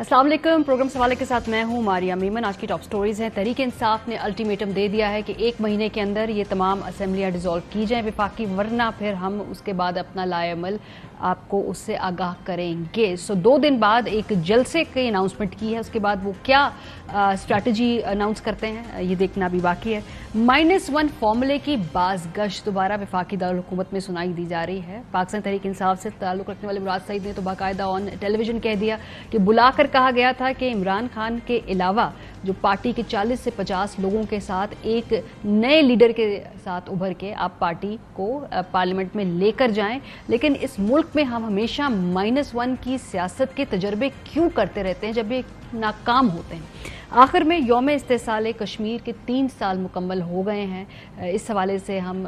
अस्सलाम वालेकुम। प्रोग्राम सवाले के साथ मैं हूं मारिया मीमन। आज की टॉप स्टोरीज हैं। तहरीक इंसाफ ने अल्टीमेटम दे दिया है कि 1 महीने के अंदर ये तमाम असेंबलियां डिसॉल्व की जाएं विफाकी, वरना फिर हम उसके बाद अपना लाएअमल आपको उससे आगाह करेंगे। 2 दिन बाद एक जलसे की अनाउंसमेंट की है, उसके बाद वो क्या स्ट्रैटेजी अनाउंस करते हैं ये देखना भी बाकी है। -1 फॉर्मूले की बाज़गश्त दोबारा विफाकी दारुल हुकूमत में सुनाई दी जा रही है। पाकिस्तान तहरीक इंसाफ से ताल्लुक रखने वाले मुराद सईद ने तो बाकायदा ऑन टेलीविजन कह दिया कि बुलाकर कहा गया था कि इमरान खान के अलावा जो पार्टी के 40 से 50 लोगों के साथ एक नए लीडर के साथ उभर के आप पार्टी को पार्लियामेंट में लेकर जाएं, लेकिन इस मुल्क में हम हमेशा -1 की सियासत के तजर्बे क्यों करते रहते हैं जब ये नाकाम होते हैं। आखिर में यौम इस्तेसाल कश्मीर के 3 साल मुकम्मल हो गए हैं। इस हवाले से हम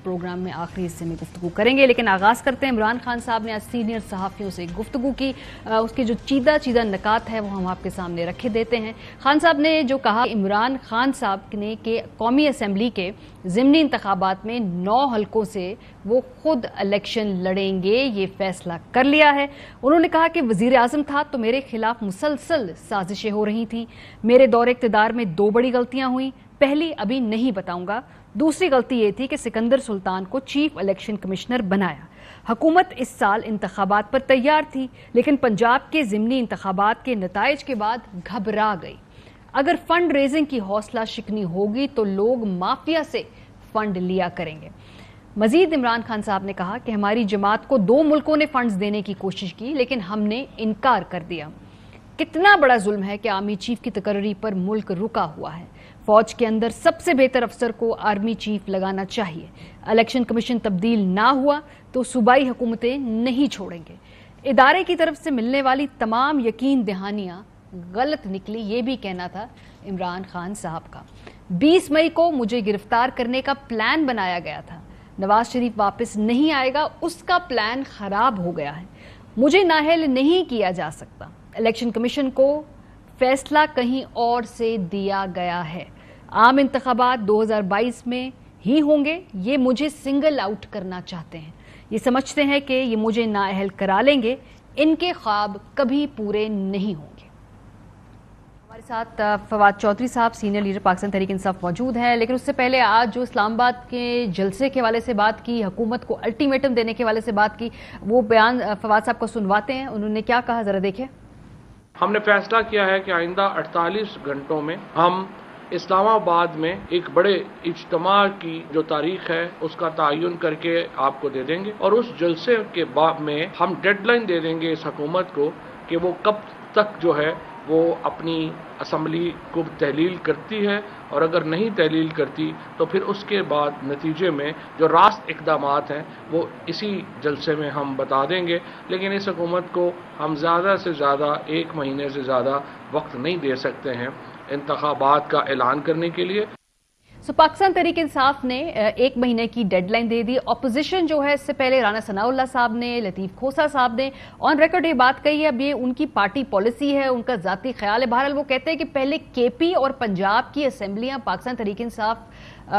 प्रोग्राम में आखिरी हिस्से में गुफ्तगू करेंगे, लेकिन आगाज़ करते हैं। इमरान खान साहब ने आज सीनियर सहाफ़ियों से गुफ्तगू की। उसके जो चीदा नकात है वो हम आपके सामने रखे देते हैं। खान साहब ने जो कहा, इमरान खान साहब ने कि कौमी असम्बली के ज़िमनी इंतखाबात में 9 हल्कों से वो खुद इलेक्शन लड़ेंगे, ये फैसला कर लिया है। उन्होंने कहा कि वज़ीर आज़म था तो मेरे खिलाफ मुसलसल साजिशें हो रही थीं। मेरे दौरे इक़्तिदार में 2 बड़ी गलतियां हुई। पहली अभी नहीं बताऊंगा, दूसरी गलती ये थी कि सिकंदर सुल्तान को चीफ इलेक्शन कमिश्नर बनाया। हुकूमत इस साल इंतखाबात पर तैयार थी, लेकिन पंजाब के ज़िमनी इंतखाबात के नताइज के बाद घबरा गई। अगर फंड रेजिंग की हौसला शिकनी होगी तो लोग माफिया से फंड लिया करेंगे। मजीद इमरान खान साहब ने कहा कि हमारी जमात को 2 मुल्कों ने फंड्स देने की कोशिश की, लेकिन हमने इनकार कर दिया। कितना बड़ा जुल्म है कि आर्मी चीफ की तकर्री पर मुल्क रुका हुआ है। फौज के अंदर सबसे बेहतर अफसर को आर्मी चीफ लगाना चाहिए। इलेक्शन कमीशन तब्दील ना हुआ तो सूबाई हुकूमतें नहीं छोड़ेंगे। इदारे की तरफ से मिलने वाली तमाम यकीन दहानियां गलत निकली, ये भी कहना था इमरान खान साहब का। 20 मई को मुझे गिरफ्तार करने का प्लान बनाया गया था। नवाज शरीफ वापस नहीं आएगा, उसका प्लान खराब हो गया है। मुझे नाअहल नहीं किया जा सकता। इलेक्शन कमीशन को फैसला कहीं और से दिया गया है। आम इंतखाबात 2022 में ही होंगे, ये मुझे सिंगल आउट करना चाहते हैं। ये समझते हैं कि ये मुझे नाअहल करा लेंगे। इनके ख्वाब कभी पूरे नहीं होंगे। हमारे साथ फवाद चौधरी साहब, सीनियर लीडर पाकिस्तान तहरीक इंसाफ मौजूद हैं, लेकिन उससे पहले आज जो इस्लामाबाद के जलसे के हवाले से बात की, हुकूमत को अल्टीमेटम देने के हवाले से बात की, वो बयान फवाद साहब को सुनवाते हैं। उन्होंने क्या कहा, जरा देखें। हमने फैसला किया है कि आइंदा 48 घंटों में हम इस्लामाबाद में एक बड़े इज्तिमा की जो तारीख है उसका तयन करके आपको दे देंगे, और उस जलसे के बाद में हम डेडलाइन दे देंगे इस हुकूमत को कि वो कब तक जो है वो अपनी असम्बली को तहलील करती है, और अगर नहीं तहलील करती तो फिर उसके बाद नतीजे में जो रास्त इक़दामात हैं वो इसी जलसे में हम बता देंगे। लेकिन इस हुकूमत को हम ज़्यादा से ज़्यादा 1 महीने से ज़्यादा वक्त नहीं दे सकते हैं इंतखाबात का ऐलान करने के लिए। पाकिस्तान तहरीक इंसाफ ने 1 महीने की डेडलाइन दे दी। अपोजिशन जो है, इससे पहले राना सनाउल्लाह साहब ने, लतीफ खोसा साहब ने ऑन रिकॉर्ड ये बात कही है। अब ये उनकी पार्टी पॉलिसी है, उनका जाती ख्याल है। बहरहाल वो कहते हैं कि पहले केपी और पंजाब की असेंबलियां पाकिस्तान तहरीक इंसाफ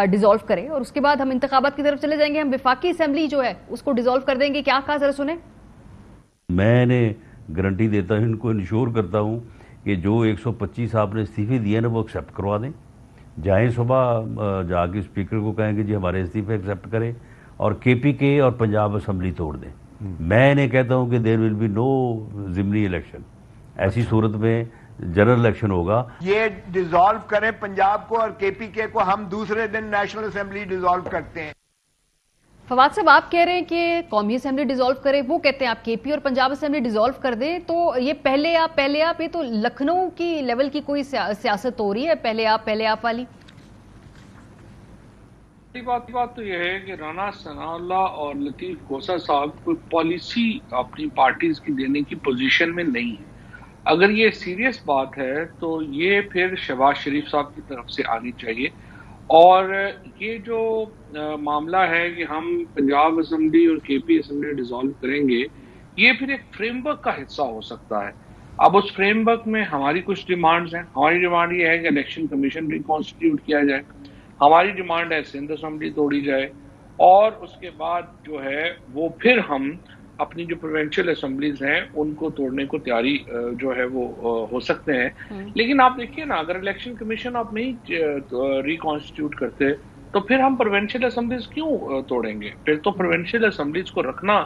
डिसॉल्व करें और उसके बाद हम इंतखाबात की तरफ चले जाएंगे। हम विफाकी असेंबली जो है उसको डिसॉल्व कर देंगे। क्या कहा, जरा सुने। मैंने गारंटी देता हूं, इनको इंश्योर करता हूं कि जो 125 आपने इस्तीफे दिए ना वो एक्सेप्ट करवा दें। जाएं सुबह जाके स्पीकर को कहें कि जी हमारे इस्तीफे एक्सेप्ट करें और केपीके और पंजाब असम्बली तोड़ दें। मैं इन्हें कहता हूं कि देयर विल बी नो ज़िमनी इलेक्शन। ऐसी सूरत में जनरल इलेक्शन होगा। ये डिसॉल्व करें पंजाब को और केपीके को, हम दूसरे दिन नेशनल असेंबली डिसॉल्व करते हैं। फवाद साहब, आप कह रहे हैं कि कौमी असेंबली डिसॉल्व करें, वो कहते हैं आप केपी और पंजाब असेंबली डिसॉल्व कर दें। तो ये पहले आप ये तो लखनऊ की लेवल की कोई सियासत हो रही है, पहले आप वाली। बात तो यह है कि राना सनाउल्लाह और लतीफ खोसा साहब कोई पॉलिसी अपनी पार्टीज की देने की पोजीशन में नहीं है। अगर ये सीरियस बात है तो ये फिर शहबाज शरीफ साहब की तरफ से आनी चाहिए। और ये जो मामला है कि हम पंजाब असेंबली और केपी असेंबली डिसॉल्व करेंगे, ये फिर एक फ्रेमवर्क का हिस्सा हो सकता है। अब उस फ्रेमवर्क में हमारी कुछ डिमांड्स हैं। हमारी डिमांड ये है कि इलेक्शन कमीशन रिकॉन्स्टिट्यूट किया जाए। हमारी डिमांड है सिंध असेंबली तोड़ी जाए, और उसके बाद जो है वो फिर हम اپنی جو پروونشل اسمبلیز ہیں ان کو توڑنے کو تیاری جو ہے وہ ہو سکتے ہیں. لیکن آپ دیکھیے نا، اگر الیکشن کمیشن آپ نہیں ریکانسٹیٹیوٹ کرتے تو پھر ہم پروونشل اسمبلیز کیوں توڑیں گے؟ پھر تو پروونشل اسمبلیز کو رکھنا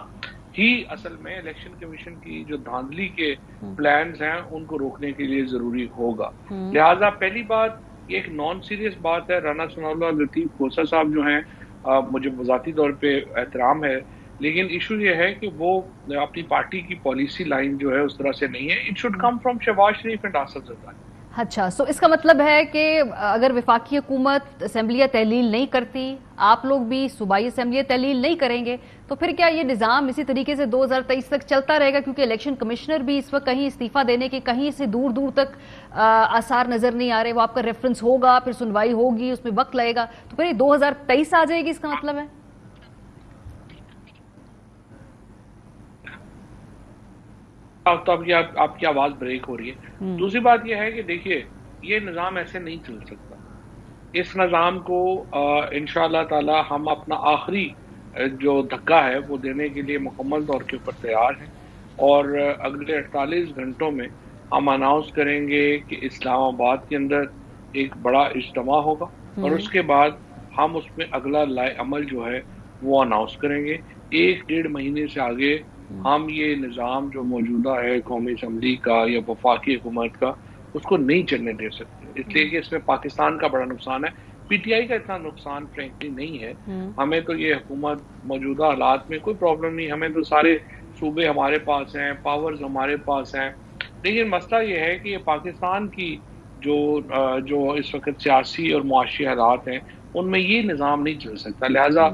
ہی اصل میں الیکشن کمیشن کی جو دھاندلی کے پلانز ہیں ان کو روکنے کے لیے ضروری ہوگا. لہٰذا پہلی بات یہ ایک نان سیریس بات ہے. رانا ثناء اللہ لطیف کھوسہ صاحب جو ہیں مجھے ذاتی طور پہ احترام ہے، لیکن ایشو یہ ہے کہ وہ اپنی پارٹی کی پالیسی لائن جو ہے اس طرح سے نہیں ہے. It should come from Shehbaz Sharif and Asif Zardari. اچھا، سو اس کا مطلب ہے کہ اگر وفاقی حکومت اسمبلیاں تحلیل نہیں کرتی، آپ لوگ بھی صوبائی اسمبلیاں تحلیل نہیں کریں گے، تو پھر کیا یہ نظام اسی طریقے سے 2023 تک چلتا رہے گا؟ کیونکہ الیکشن کمشنر بھی اس وقت کہیں استعفیٰ دینے کے کہیں سے دور دور تک آثار نظر نہیں آ رہے. وہ آپ کا ریفرنس ہوگا، پھر سنوائی ہوگی، اس میں وقت لگے گا، تو پھر یہ 2023 آ جائے گی، اس کا مطلب ہے؟ آپ کی آواز بریک ہو رہی ہے. دوسری بات یہ ہے کہ دیکھیے یہ نظام ایسے نہیں چل سکتا. اس نظام کو انشاءاللہ تعالی ہم اپنا آخری جو دھکا ہے وہ دینے کے لیے مکمل طور کے اوپر تیار ہیں، اور اگلے 48 گھنٹوں میں ہم اناؤنس کریں گے کہ اسلام آباد کے اندر ایک بڑا اجتماع ہوگا، اور اس کے بعد ہم اس میں اگلا لائے عمل جو ہے وہ اناؤنس کریں گے. 1-1.5 مہینے سے آگے ہم یہ نظام جو موجودہ ہے قومی اسمبلی کا یا وفاقی حکومت کا، اس کو نہیں چلنے دے سکتے، اس لیے کہ اس میں پاکستان کا بڑا نقصان ہے. پی ٹی آئی کا اتنا نقصان فرینکلی نہیں ہے. ہمیں تو یہ حکومت موجودہ حالات میں کوئی پرابلم نہیں، ہمیں تو سارے صوبے ہمارے پاس ہیں، پاورز ہمارے پاس ہیں. لیکن مسئلہ یہ ہے کہ یہ پاکستان کی جو اس وقت سیاسی اور معاشی حالات ہیں ان میں یہ نظام نہیں چل سکتا، لہٰذا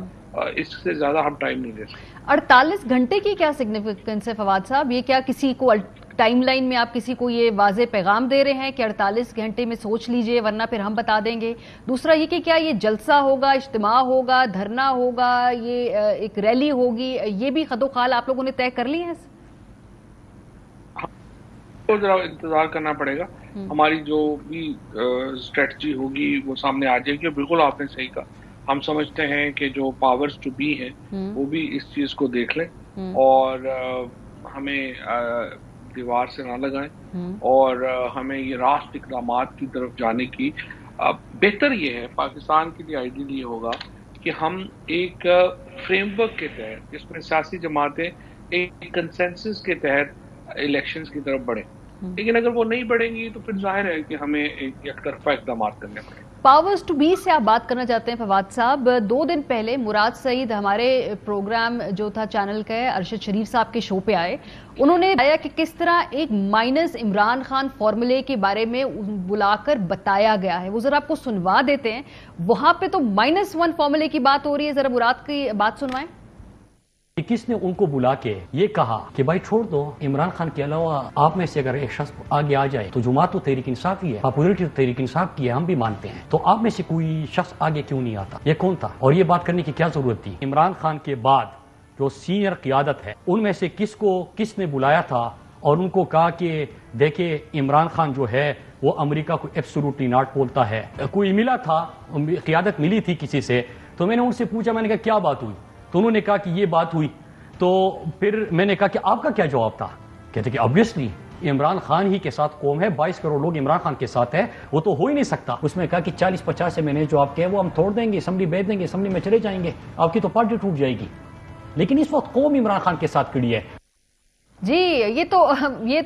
اس سے زیادہ ہم ٹائم نہیں دے سکتے. 48 گھنٹے کی کیا سگنیفیکنس ہے فواد صاحب؟ یہ کیا کسی کو ٹائم لائن میں آپ کسی کو یہ واضح پیغام دے رہے ہیں کہ 48 گھنٹے میں سوچ لیجئے ورنہ پھر ہم بتا دیں گے؟ دوسرا یہ کہ کیا یہ جلسہ ہوگا، اجتماع ہوگا، دھرنا ہوگا، یہ ایک ریلی ہوگی، یہ بھی خد و خال آپ لوگوں نے طے کر لی ہے؟ ذرا انتظار کرنا پڑے گا. ہماری جو بھی اسٹریٹجی ہوگی وہ سامنے آ جائے گی. بالکل آپ نے صحیح کہا، ہم سمجھتے ہیں کہ جو پاورز ٹو بی ہیں وہ بھی اس چیز کو دیکھ لیں اور ہمیں دیوار سے نہ لگائیں، اور ہمیں یہ راست اقدامات کی طرف جانے کی بہتر یہ ہے. پاکستان کے لیے آئیڈیل یہ ہوگا کہ ہم ایک فریم ورک کے تحت، جس میں سیاسی جماعتیں ایک کنسنسس کے تحت الیکشنز کی طرف بڑھیں. لیکن اگر وہ نہیں بڑھیں گی تو پھر ظاہر ہے کہ ہمیں ایک یک طرفہ اقدامات کرنے پڑیں. پاورز ٹو بی سے آپ بات کرنا چاہتے ہیں فواد صاحب. 2 دن پہلے مراد سعید ہمارے پروگرام جو تھا چینل کا ارشد شریف صاحب کے شو پہ آئے. انہوں نے بتایا کہ کس طرح ایک مائنس عمران خان فارمولے کے بارے میں بلا کر بتایا گیا ہے. وہ ذرا آپ کو سنوا دیتے ہیں. وہاں پہ تو -1 فارمولے کی بات ہو رہی ہے، ذرا مراد کی بات سنوائیں. کس نے ان کو بلا کے یہ کہا کہ بھائی چھوڑ دو، عمران خان کے علاوہ آپ میں سے اگر ایک شخص آگے آ جائے تو جماعت تو تحریک انصاف ہی ہے، پاپولرٹی تو تحریک انصاف کی ہے، ہم بھی مانتے ہیں، تو آپ میں سے کوئی شخص آگے کیوں نہیں آتا؟ یہ کون تھا اور یہ بات کرنے کی کیا ضرورت تھی؟ عمران خان کے بعد جو سینئر قیادت ہے ان میں سے کس نے بلایا تھا اور ان کو کہا کہ دیکھیں عمران خان جو ہے وہ امریکہ کو ایبسولوٹلی ناٹ بولتا ہے؟ کوئی ملا تھا، قیادت ملی تھی کسی سے، تو میں نے ان سے پوچھا، میں نے کہا کیا بات ہوئی؟ تو انہوں نے کہا کہ یہ بات ہوئی. تو پھر میں نے کہا کہ آپ کا کیا جواب تھا؟ کہتے کہ obviously عمران خان ہی کے ساتھ قوم ہے، 22 کروڑ لوگ عمران خان کے ساتھ ہیں، وہ تو ہو ہی نہیں سکتا. اس میں کہا کہ 40-50 سے میں نے جو آپ کہے وہ ہم توڑ دیں گے، اسمبلی بھیج دیں گے، اسمبلی میں چلے جائیں گے، آپ کی تو پارٹی ٹوٹ جائے گی. لیکن اس وقت قوم عمران خان کے ساتھ کھڑی ہے. جی یہ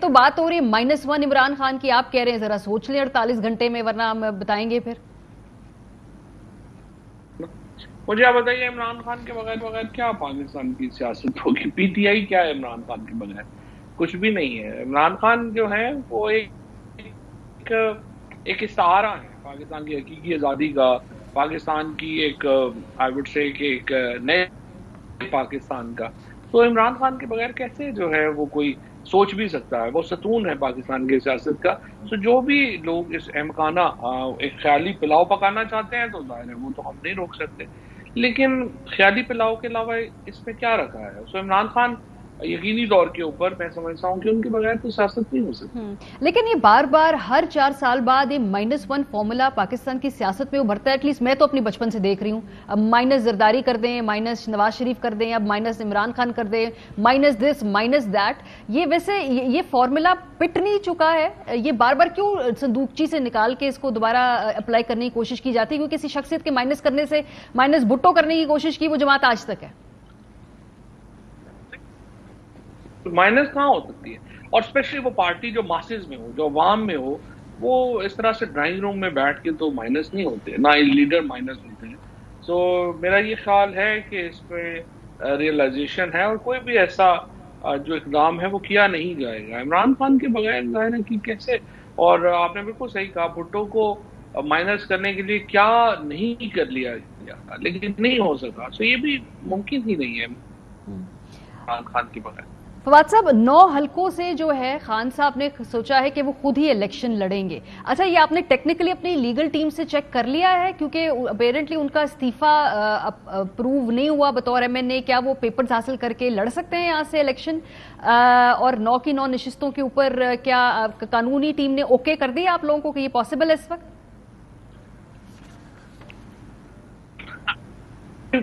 تو بات ہو رہی ہے -1 عمران خان کی، آپ کہہ رہے ہیں ذرا سوچ لیں 48 گھنٹے میں ورنہ ہم بتائیں گے. پھر مجھے آپ بتائیے عمران خان کے بغیر کیا پاکستان کی سیاست ہوگی؟ پی ٹی آئی کیا ہے عمران خان کے بغیر؟ کچھ بھی نہیں ہے. عمران خان جو ہے وہ ایک استعارہ ہے پاکستان کی حقیقی آزادی کا، پاکستان کی ایک آئی وڈ سے کہ ایک نئے پاکستان کا. تو عمران خان کے بغیر کیسے جو ہے وہ کوئی سوچ بھی سکتا ہے؟ وہ ستون ہے پاکستان کی سیاست کا. تو جو بھی لوگ اس احمقانہ ایک خیالی پلاؤ پکانا چاہتے ہیں تو ظاہر ہے وہ تو ہم نہیں روک سکتے. لیکن خیالی پلاؤ کے علاوہ اس میں کیا رکھا ہے؟ سو عمران خان यकीनी तौर के ऊपर मैं समझता हूँ कि उनके बगैर तो सियासत नहीं हो सकती। लेकिन ये बार बार हर 4 साल बाद ये -1 फॉर्मूला पाकिस्तान की सियासत में उभरता है। एटलीस्ट मैं तो अपनी बचपन से देख रही हूँ। अब माइनस जरदारी कर दें, माइनस नवाज शरीफ कर दें, अब माइनस इमरान खान कर दें, माइनस दिस माइनस दैट। ये वैसे ये फॉर्मूला पिट नहीं चुका है? ये बार बार क्यों संदूकची से निकाल के इसको दोबारा अप्लाई करने की कोशिश की जाती है? क्योंकि किसी शख्सियत के माइनस करने से माइनस भुट्टो करने की कोशिश की वो जमात आज तक है। माइनस कहाँ हो सकती है? और स्पेशली वो पार्टी जो मासेस में हो, जो अवाम में हो, वो इस तरह से ड्राइंग रूम में बैठ के तो माइनस नहीं होते, ना लीडर माइनस होते हैं। सो मेरा ये ख्याल है कि इसमें रियलाइजेशन है और कोई भी ऐसा जो इकदाम है वो किया नहीं जाएगा इमरान खान के बगैर। जाहिर है कि कैसे, और आपने बिल्कुल सही कहा, भुट्टो को माइनस करने के लिए क्या नहीं कर लिया गया, लेकिन नहीं हो सका। सो ये भी मुमकिन ही नहीं है इमरान खान के बगैर। फवाद साहब, 9 हलकों से जो है खान साहब ने सोचा है कि वो खुद ही इलेक्शन लड़ेंगे। अच्छा, ये आपने टेक्निकली अपनी लीगल टीम से चेक कर लिया है? क्योंकि अपेरेंटली उनका इस्तीफा अप्रूव नहीं हुआ बतौर MNA। क्या वो पेपर्स हासिल करके लड़ सकते हैं यहाँ से इलेक्शन? और 9 की 9 नशिस्तों के ऊपर क्या कानूनी टीम ने ओके कर दिया आप लोगों को कि ये पॉसिबल है इस वक्त?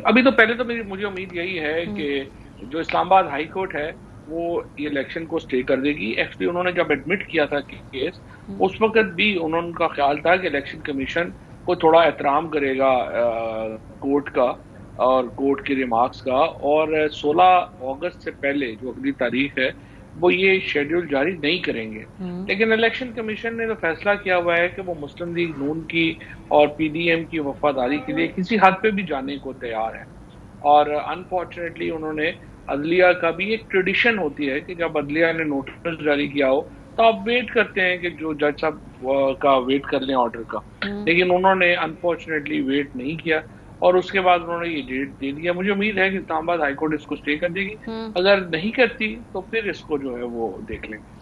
अभी तो पहले तो मुझे उम्मीद यही है कि जो इस्लामाबाद हाई कोर्ट है वो ये इलेक्शन को स्टे कर देगी। एक्चुअली उन्होंने जब एडमिट किया था केस, उस वक्त भी उनका ख्याल था कि इलेक्शन कमीशन को थोड़ा एहतराम करेगा कोर्ट का और कोर्ट के रिमार्क्स का, और 16 अगस्त से पहले जो अगली तारीख है वो ये शेड्यूल जारी नहीं करेंगे। लेकिन इलेक्शन कमीशन ने तो फैसला किया हुआ है कि वो मुस्लिम लीग नून की और PDM की वफादारी के लिए किसी हद पे भी जाने को तैयार है। और अनफॉर्चुनेटली उन्होंने अदलिया का भी एक ट्रेडिशन होती है कि जब अदलिया ने नोटिस जारी किया हो तो आप वेट करते हैं कि जो जज साहब का वेट कर लें ऑर्डर का, लेकिन उन्होंने अनफॉर्चुनेटली वेट नहीं किया और उसके बाद उन्होंने ये डेट दे दिया। मुझे उम्मीद है कि इस्लामाबाद हाईकोर्ट इसको स्टे कर देगी। अगर नहीं करती तो फिर इसको जो है वो देख लेंगे।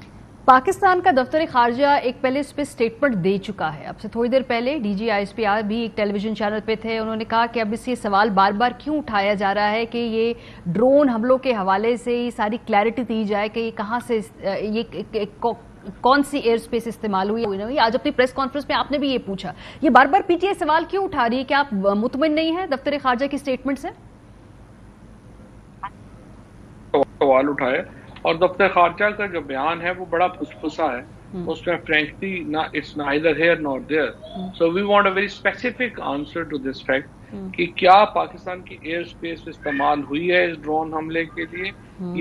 पाकिस्तान का दफ्तर खारजा एक पहले इस पे स्टेटमेंट दे चुका है। अब से थोड़ी देर पहले DG ISPR भी एक टेलीविजन चैनल पे थे। उन्होंने कहा कि अब इससे सवाल बार बार क्यों उठाया जा रहा है कि ये ड्रोन हमलों के हवाले से ये सारी क्लैरिटी दी जाए कि ये कहाँ से ये कौन सी एयर स्पेस इस्तेमाल हुई। आज अपनी प्रेस कॉन्फ्रेंस में आपने भी ये पूछा। ये बार बार PTI सवाल क्यों उठा रही है? कि आप मुतमिन नहीं है दफ्तर खारजा की स्टेटमेंट से? सवाल उठाए और दफ्तर खारजा का जो बयान है वो बड़ा फुसफुसा है। उसमें frankly it's neither here nor there. So we want a very specific answer to this fact कि क्या पाकिस्तान की एयर स्पेस इस्तेमाल हुई है इस ड्रोन हमले के लिए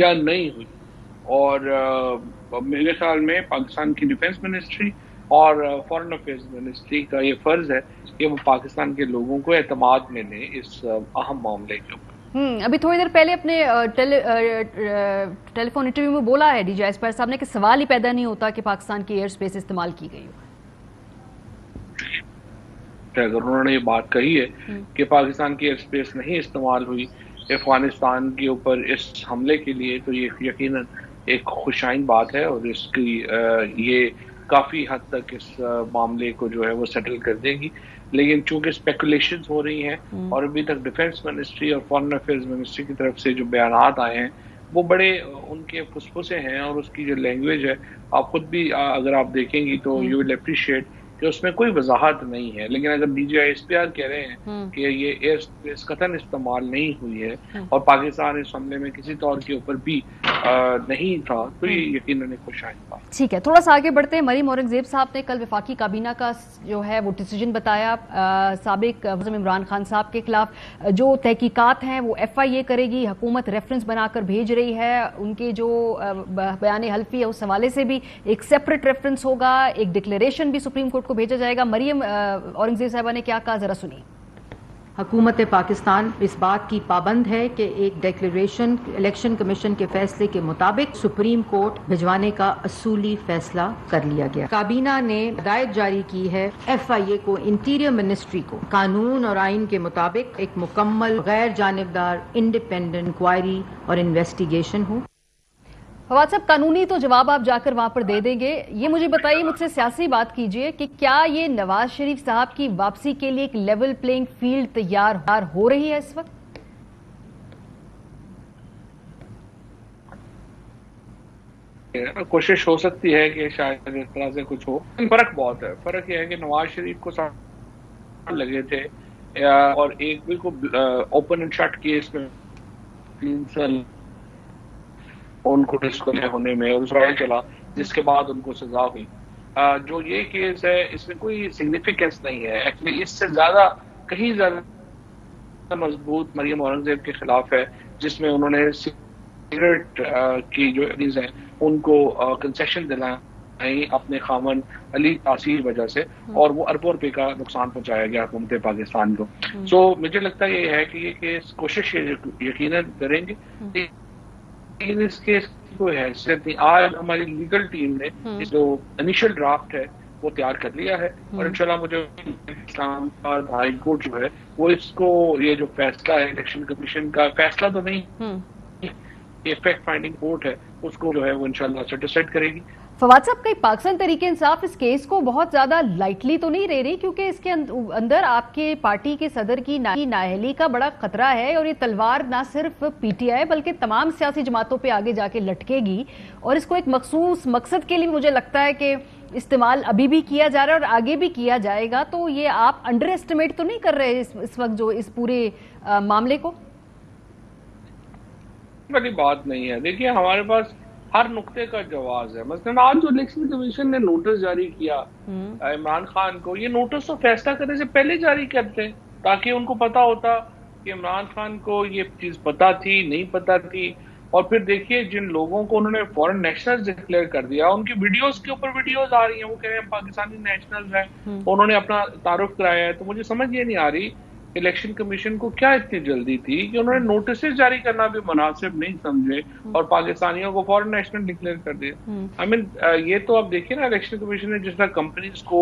या नहीं हुई। और मेरे ख्याल में पाकिस्तान की डिफेंस मिनिस्ट्री और फॉरेन अफेयर्स मिनिस्ट्री का ये फर्ज है कि वो पाकिस्तान के लोगों को एतमाद में लें इस अहम मामले के ऊपर। अभी थोड़ी देर पहले अपने टेलीफोन इंटरव्यू में बोला है DG ISPR साहब ने कि सवाल ही पैदा नहीं होता कि पाकिस्तान की एयर स्पेस इस्तेमाल की गई हो। अगर उन्होंने ये बात कही है कि पाकिस्तान की एयर स्पेस नहीं इस्तेमाल हुई अफगानिस्तान के ऊपर इस हमले के लिए, तो ये यकीनन एक खुशाइन बात है और इसकी ये काफ़ी हद तक इस मामले को जो है वो सेटल कर देगी। लेकिन चूंकि स्पेकुलेशंस हो रही हैं और अभी तक डिफेंस मिनिस्ट्री और फॉरेन अफेयर्स मिनिस्ट्री की तरफ से जो बयानात आए हैं वो बड़े उनके फुसफुसे हैं और उसकी जो लैंग्वेज है आप खुद भी अगर आप देखेंगी तो यू विल अप्रिशिएट कि उसमें कोई वजाहत नहीं है। लेकिन अगर DG ISPR कह रहे हैं कि ये एयर स्पेस कतन इस्तेमाल नहीं हुई है और पाकिस्तान इस हमले में किसी तौर के ऊपर भी नहीं था, तो ये यकीनन खुशाइन था। ठीक है, थोड़ा सा आगे बढ़ते हैं। मरीम औरंगजेब साहब ने कल वफाकी काबीना का जो है वो डिसीजन बताया। साबिक वज़ीर इमरान खान साहब के खिलाफ जो तहकीकात हैं वो FIA करेगी। हुकूमत रेफरेंस बनाकर भेज रही है। उनके जो बयान हल्फी है उस हवाले से भी एक सेपरेट रेफरेंस होगा, एक डिक्लेरेशन भी सुप्रीम कोर्ट को भेजा जाएगा। मरीम औरंगजेब साहबा ने क्या कहा, जरा सुनिए। हुकूमत पाकिस्तान इस बात की पाबंद है कि एक डिक्लेरेशन इलेक्शन कमीशन के फैसले के मुताबिक सुप्रीम कोर्ट भिजवाने का असूली फैसला कर लिया गया। काबीना ने हिदायत जारी की है FIA को, इंटीरियर मिनिस्ट्री को, कानून और आइन के मुताबिक एक मुकम्मल गैर जानिबदार इंडिपेंडेंट इंक्वायरी और इन्वेस्टिगेशन हो। फवाद साहब, कानूनी तो जवाब आप जाकर वहां पर दे देंगे। ये मुझे बताइए, मुझसे सियासी बात कीजिए कि क्या ये नवाज शरीफ साहब की वापसी के लिए एक लेवल प्लेइंग फील्ड तैयार हो रही है इस वक्त? कोशिश हो सकती है कि शायद इस तरह से कुछ हो। फर्क बहुत है। फर्क यह है कि नवाज शरीफ को साथ लगे थे और एक बिल्कुल ओपन एंड शट केस में 3 साल उनको डिस्क्वालीफाई होने में और ट्रायल चला, जिसके बाद उनको सजा हुई। जो ये केस है इसमें कोई सिग्निफिकेंस नहीं है। एक्चुअली इससे ज्यादा कहीं ज्यादा मजबूत मरियम औरंगजेब के खिलाफ है, जिसमें उन्होंने सिगरेट की जो एडीज हैं उनको कंसेशन दिलाई अपने खामन अली तासीर वजह से, और वो अरबों रुपए का नुकसान पहुंचाया गया हुकूमत पाकिस्तान को। सो मुझे लगता है ये है कि ये केस कोशिश यकीनन करेंगे, लेकिन इस केस की कोई हैसियत नहीं। आज हमारी लीगल टीम ने जो इनिशियल ड्राफ्ट है वो तैयार कर लिया है और इंशाल्लाह मुझे इस्लामाबाद हाई कोर्ट जो है वो इसको, ये जो फैसला है इलेक्शन कमीशन का, फैसला तो नहीं ये फैक्ट फाइंडिंग कोर्ट है, उसको जो है वो इंशाल्लाह सेटिस्फाइड करेगी। फवाद साहब, कई पाकिस्तान तहरीक इंसाफ इस केस को बहुत ज्यादा लाइटली तो नहीं ले रही, क्योंकि इसके अंदर आपके पार्टी के सदर की नाअहली का बड़ा खतरा है और ये तलवार ना सिर्फ पीटीआई बल्कि तमाम सियासी जमातों पे आगे जाके लटकेगी और इसको एक मखसूस मकसद के लिए मुझे लगता है कि इस्तेमाल अभी भी किया जा रहा है और आगे भी किया जाएगा। तो ये आप अंडर एस्टिमेट तो नहीं कर रहे इस वक्त जो इस पूरे मामले को? बड़ी बात नहीं है। देखिए, हमारे पास हर नुक्ते का जवाब है। मसलन आज जो इलेक्शन कमीशन ने नोटिस जारी किया इमरान खान को, ये नोटिस तो फैसला करने से पहले जारी करते ताकि उनको पता होता कि इमरान खान को ये चीज पता थी नहीं पता थी। और फिर देखिए, जिन लोगों को उन्होंने फॉरेन नेशनल्स डिक्लेयर कर दिया, उनकी वीडियोस के ऊपर वीडियोस आ रही हैं, वो कह रहे हैं पाकिस्तानी नेशनल्स हैं, उन्होंने अपना तारुफ कराया है। तो मुझे समझ ये नहीं आ रही इलेक्शन कमीशन को क्या इतनी जल्दी थी कि उन्होंने नोटिस जारी करना भी मुनासिब नहीं समझे और पाकिस्तानियों को फॉरेन नेशनल डिक्लेयर कर दिया। आई मीन ये तो आप देखिए ना, इलेक्शन कमीशन ने जिस तरह कंपनीज को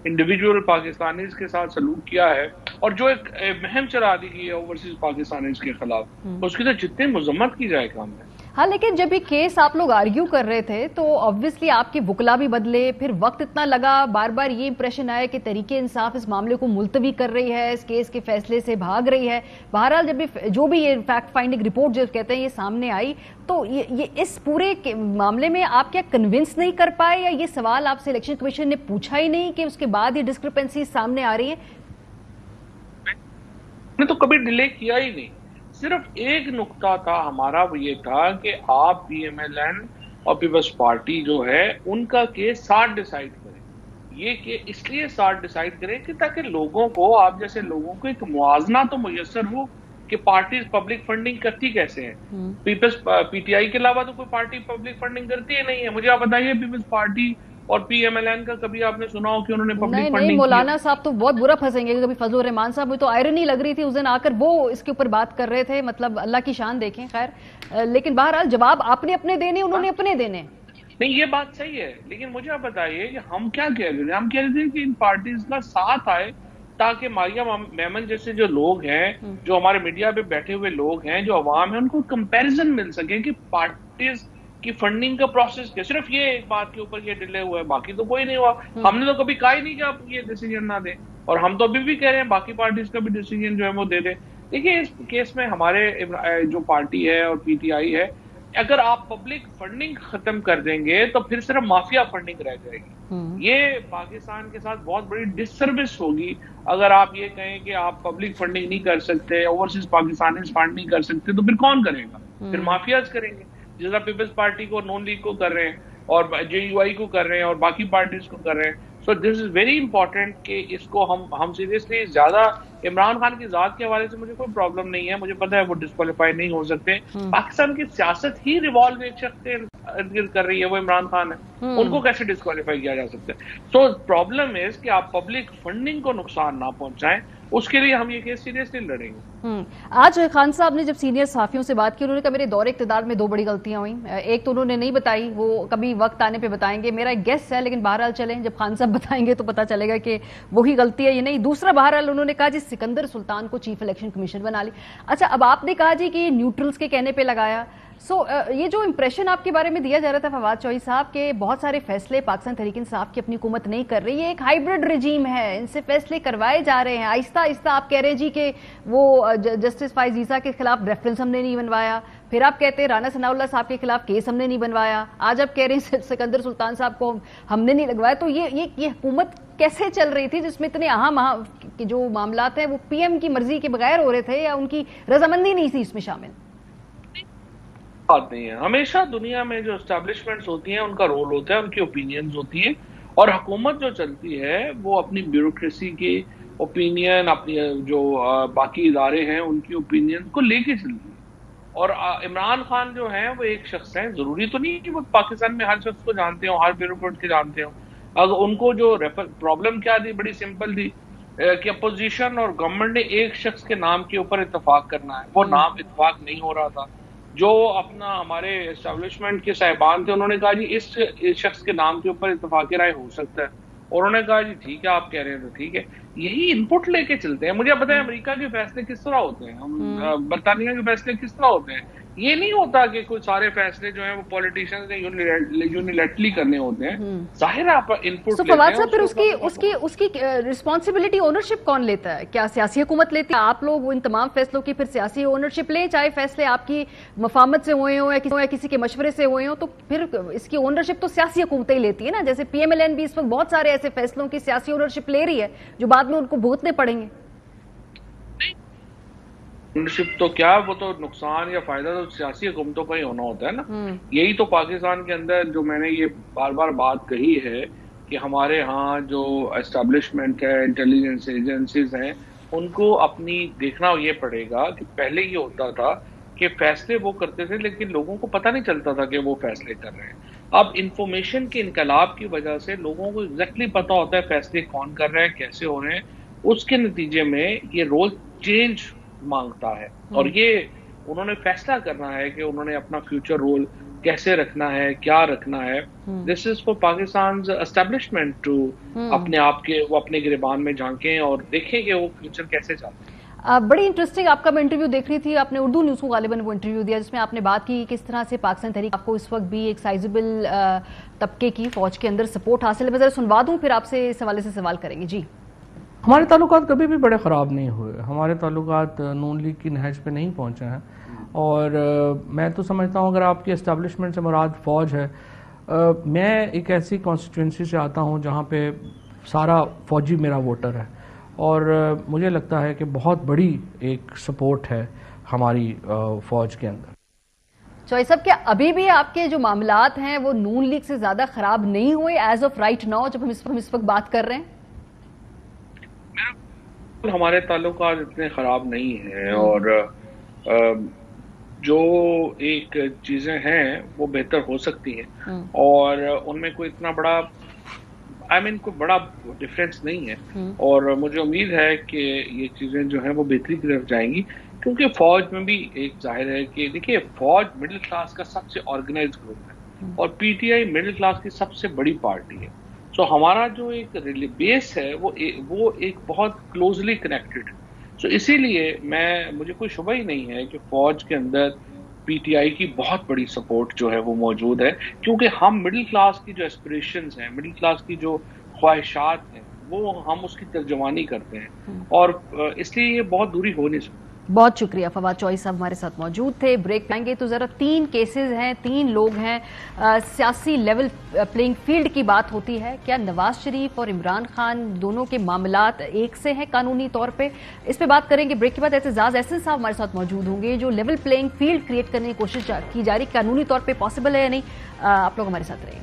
इंडिविजुअल पाकिस्तानीज के साथ सलूक किया है और जो एक मुहिम चला दी गई है ओवरसीज पाकिस्तानीज के खिलाफ, उसकी तो जितनी मजम्मत की जाए काम है। हाँ, लेकिन जब ये केस आप लोग आर्ग्यू कर रहे थे तो ऑब्वियसली आपके वकला भी बदले, फिर वक्त इतना लगा, बार बार ये इंप्रेशन आया कि तहरीके इंसाफ इस मामले को मुलतवी कर रही है, इस केस के फैसले से भाग रही है। बहरहाल जब जो भी ये फैक्ट फाइंडिंग रिपोर्ट जो कहते हैं ये सामने आई, तो ये इस पूरे मामले में आप क्या कन्विंस नहीं कर पाए, या ये सवाल आपसे इलेक्शन कमीशन ने पूछा ही नहीं कि उसके बाद ये डिस्क्रिपेंसी सामने आ रही है? ने तो कभी डिले किया ही नहीं। सिर्फ एक नुक्ता था हमारा, वो ये था कि आप पीएमएलएन और पीपल्स पार्टी जो है उनका केस साथ डिसाइड करें। ये केस इसलिए साथ डिसाइड करें कि ताकि लोगों को, आप जैसे लोगों को एक मुआवजा तो मुयस्सर हो कि पार्टीज पब्लिक फंडिंग करती कैसे है। पीपल्स पीटीआई के अलावा तो कोई पार्टी पब्लिक फंडिंग करती है नहीं है। मुझे आप बताइए, पीपल्स पार्टी और पीएमएलएन का कभी आपने सुना हो कि उन्होंने पब्लिक फंडिंग? नहीं, मौलाना साहब तो बहुत बुरा फंसेंगे। कभी फजलुर रहमान साहब, मुझे तो आयरनी लग रही थी उस दिन आकर, वो इसके ऊपर बात कर रहे थे, मतलब अल्लाह की शान देखें। खैर, लेकिन बहरहाल जवाब आपने अपने देने, उन्होंने अपने देने। नहीं, ये बात सही है, लेकिन मुझे आप बताइए कि हम क्या कह रहे थे? हम कह रहे थे कि इन पार्टीज का साथ आए ताकि मारिया मेमन जैसे जो लोग हैं, जो हमारे मीडिया पे बैठे हुए लोग हैं, जो अवाम है, उनको कंपैरिजन मिल सके कि पार्टीज की फंडिंग का प्रोसेस क्या। सिर्फ ये एक बात के ऊपर ये डिले हुआ है, बाकी तो कोई नहीं हुआ। हमने तो कभी कहा ही नहीं कि आप ये डिसीजन ना दें, और हम तो अभी भी कह रहे हैं बाकी पार्टीज का भी डिसीजन जो है वो दे दें। देखिए, इस केस में हमारे जो पार्टी है और पीटीआई है, अगर आप पब्लिक फंडिंग खत्म कर देंगे तो फिर सिर्फ माफिया फंडिंग रह जाएगी। ये पाकिस्तान के साथ बहुत बड़ी डिससर्विस होगी अगर आप ये कहें कि आप पब्लिक फंडिंग नहीं कर सकते, ओवरसीज पाकिस्तानी फंड नहीं कर सकते, तो फिर कौन करेगा? फिर माफियाज करेंगे, जैसा पीपल्स पार्टी को, नॉन लीग को कर रहे हैं और जेयूआई को कर रहे हैं और बाकी पार्टीज को कर रहे हैं। So this is very important कि इसको हम सीरियसली, ज्यादा इमरान खान की जात के हवाले से मुझे कोई प्रॉब्लम नहीं है, मुझे पता है वो डिस्क्वालीफाई नहीं हो सकते। पाकिस्तान की सियासत ही रिवॉल्व एक शख्स के इर्द-गिर्द कर रही है, वो इमरान खान है, उनको कैसे डिस्क्वालीफाई किया जा सकता है? सो प्रॉब्लम इज कि आप पब्लिक फंडिंग को नुकसान ना पहुंचाएं, उसके लिए हम ये केस सीरियसली लड़ेंगे। आज खान साहब ने जब सीनियर सहाफियों से बात की, उन्होंने कहा मेरे दौरे इक़्तिदार में 2 बड़ी गलतियां हुई। एक तो उन्होंने नहीं बताई, वो कभी वक्त आने पे बताएंगे, मेरा एक गेस है, लेकिन बहरहाल चलें, जब खान साहब बताएंगे तो पता चलेगा कि वही गलती है ये नहीं। दूसरा, बहरहाल उन्होंने कहा जी सिकंदर सुल्तान को चीफ इलेक्शन कमीशन बना ली। अच्छा, अब आपने कहा जी कि न्यूट्रल्स के कहने पे लगाया। ये जो इंप्रेशन आपके बारे में दिया जा रहा था फवाद चौधरी साहब के बहुत सारे फैसले पाकिस्तान तहरीक इंसाफ की अपनी हुकूमत नहीं कर रही है, एक हाइब्रिड रिजीम है, इनसे फैसले करवाए जा रहे हैं आहिस्ता आहिस्ता। आप कह रहे हैं जी कि वो जस्टिस फाइज ईसा के खिलाफ रेफरेंस हमने नहीं बनवाया, پھر آپ کہتے ہیں رانا ثناءاللہ صاحب کے خلاف کیس ہم نے نہیں بنوایا, آج آپ کہہ رہے ہیں سکندر سلطان صاحب کو ہم نے نہیں لگوایا. تو یہ حکومت کیسے چل رہی تھی جس میں اتنے اہم جو معاملات ہیں وہ پی ایم کی مرضی کے بغیر ہو رہے تھے, یا ان کی رضامندی نہیں تھی اس میں شامل؟ بات نہیں ہے. ہمیشہ دنیا میں جو اسٹیبلشمنٹس ہوتی ہیں ان کا رول ہوتا ہے, ان کی اوپینینز ہوتی ہیں, اور حکومت جو چلتی ہے وہ اپنی بیوروکریسی کی اوپینین, اپنی جو باقی ادارے ہیں ان کی اوپینین کو لے کے چلتی ہے. اور عمران خان جو ہیں وہ ایک شخص ہیں, ضروری تو نہیں کہ وہ پاکستان میں ہر شخص کو جانتے ہوں, ہر بیوروکریٹ کے جانتے ہوں. اگر ان کو جو پرابلم کیا تھی, بڑی سمپل تھی کہ اپوزیشن اور گورنمنٹ نے ایک شخص کے نام کے اوپر اتفاق کرنا ہے. وہ نام اتفاق نہیں ہو رہا تھا. جو اپنا ہمارے اسٹیبلشمنٹ کے صاحبان تھے انہوں نے کہا جی اس شخص کے نام کے اوپر اتفاق رائے ہو سکتا ہے, اور انہوں نے کہا جی ٹھیک ہے آپ کہہ رہے ہیں تو ٹھیک ہے. یہی ان پٹ لے کے چلتے ہیں. مجھے پتا ہے امریکہ کے فیصلے کس طرح ہوتے ہیں, برطانیہ کے فیصلے کس طرح ہوتے ہیں. یہ نہیں ہوتا کہ کوئی سارے فیصلے جو ہیں وہ پولیٹیشینز نے یونیلیٹرلی کرنے ہوتے ہیں. ظاہر ہے آپ ان پٹ لیتے ہیں. فواد صاحب پھر اس کی رسپانسبلٹی اونرشپ کون لیتا ہے؟ کیا سیاسی حکومت لیتی ہے؟ آپ لوگ ان تمام فیصلوں کی پھر سیاسی اونرشپ لیں, چاہے فیصلے آپ کی مفاہمت سے ہوئے ہوں یا کسی کے مشورے سے ہوئے ہوں, تو پھر اس کی اونرشپ تو سیاسی حکومتیں ہی لیتی ہے نا. جیسے پی ایم ایل این بھی اس وقت بہت سارے ایسے فیصلوں کی سیاسی اونرشپ لے رہی ہے جو بعد میں ان کو بھگتنے پڑیں گے. اونرشپ تو کیا, وہ تو نقصان یا فائدہ تو سیاسی حکومتوں کا ہی ہونا ہوتا ہے نا. یہی تو پاکستان کے اندر جو میں نے یہ بار بار بات کہی ہے کہ ہمارے ہاں جو اسٹیبلشمنٹ ہے, انٹیلیجنس ایجنسیز ہیں, ان کو اپنی دیکھنا یہ پڑے گا کہ پہلے یہ ہوتا تھا کہ فیصلے وہ کرتے تھے لیکن لوگوں کو پتہ نہیں چلتا تھا کہ وہ فیصلے کر رہے ہیں. اب انفارمیشن کے انقلاب کی وجہ سے لوگوں کو ایگزیکٹلی پتہ ہوتا ہے فیصلے کون کر رہے ہیں, کیسے ہو رہے ہیں. اس کے نتیجے میں یہ رول چینج مانگتا ہے, اور یہ انہوں نے فیصلہ کرنا ہے کہ انہوں نے اپنا فیوچر رول کیسے رکھنا ہے, کیا رکھنا ہے. This is for Pakistan establishment to اپنے آپ کے وہ اپنے گریبان میں جھانکیں اور دیکھیں کہ وہ فیوچر کیسے چلتا ہے. بڑی انٹرسٹنگ آپ کا میں انٹرویو دیکھ رہی تھی, آپ نے اردو نیوز کو غالباً وہ انٹرویو دیا جس میں آپ نے بات کی کس طرح سے پاکستان تحریک آپ کو اس وقت بھی ایک سائزبل طبقے کی فوج کے اندر سپورٹ حاصل ہے. میں ذرا سنوا دوں پھر آپ سے اس حوالے سے سوال کریں گے. جی, ہمارے تعلقات کبھی بھی بڑے خراب نہیں ہوئے. ہمارے تعلقات نون لیگ کی نہج پہ نہیں پہنچے ہیں, اور میں تو سمجھتا ہوں اگر آپ کی اسٹیبلشمنٹ سے مراد فوج ہے, میں ایک ایسی کانسٹیٹوئنسی سے آتا ہوں جہاں پہ سارا فوجی میرا ووٹر ہے, اور مجھے لگتا ہے کہ بہت بڑی ایک سپورٹ ہے ہماری فوج کے اندر. چوئی صاحب, کیا ابھی بھی آپ کے جو معاملات ہیں وہ نون لیگ سے زیادہ خراب نہیں ہوئے ایز آف رائٹ ناؤ جب ہم اس وقت بات کر رہے ہیں؟ ہمارے تعلقات اتنے خراب نہیں ہیں, اور جو ایک چیزیں ہیں وہ بہتر ہو سکتی ہیں, اور ان میں کوئی اتنا بڑا کوئی بڑا ڈفرینس نہیں ہے. اور مجھے امید ہے کہ یہ چیزیں جو ہیں وہ بہتری کی طرف جائیں گی, کیونکہ فوج میں بھی ایک ظاہر ہے کہ دیکھیے فوج مڈل کلاس کا سب سے آرگنائز گروپ ہے, اور P T I middle class کی سب سے بڑی پارٹی ہے. سو ہمارا جو ایک بیس ہے وہ ایک بہت کلوزلی کنیکٹڈ ہے. سو اسی لیے مجھے کوئی شبہ ہی نہیں ہے کہ فوج کے اندر پی ٹی آئی کی بہت بڑی سپورٹ جو ہے وہ موجود ہے, کیونکہ ہم مڈل کلاس کی جو ایسپریشنز ہیں, مڈل کلاس کی جو خواہشات ہیں, وہ ہم اس کی ترجمانی کرتے ہیں, اور اس لیے یہ بہت دوری ہو نہیں سکتی. بہت شکریہ. فواد چوئی صاحب ہمارے ساتھ موجود تھے. بریک پائیں گے تو ذرا 3 کیسز ہیں, 3 لوگ ہیں, سیاسی لیول پلینگ فیلڈ کی بات ہوتی ہے. کیا نواز شریف اور عمران خان دونوں کے معاملات ایک سے ہیں قانونی طور پہ؟ اس پہ بات کریں گے. بریک کے بعد اعتزاز احسن صاحب ہمارے ساتھ موجود ہوں گے. جو لیول پلینگ فیلڈ کریٹ کرنے کی کوشش کی جا رہی قانونی طور پہ پاسبل ہے یا نہیں, آپ لوگ ہمارے ساتھ رہیں.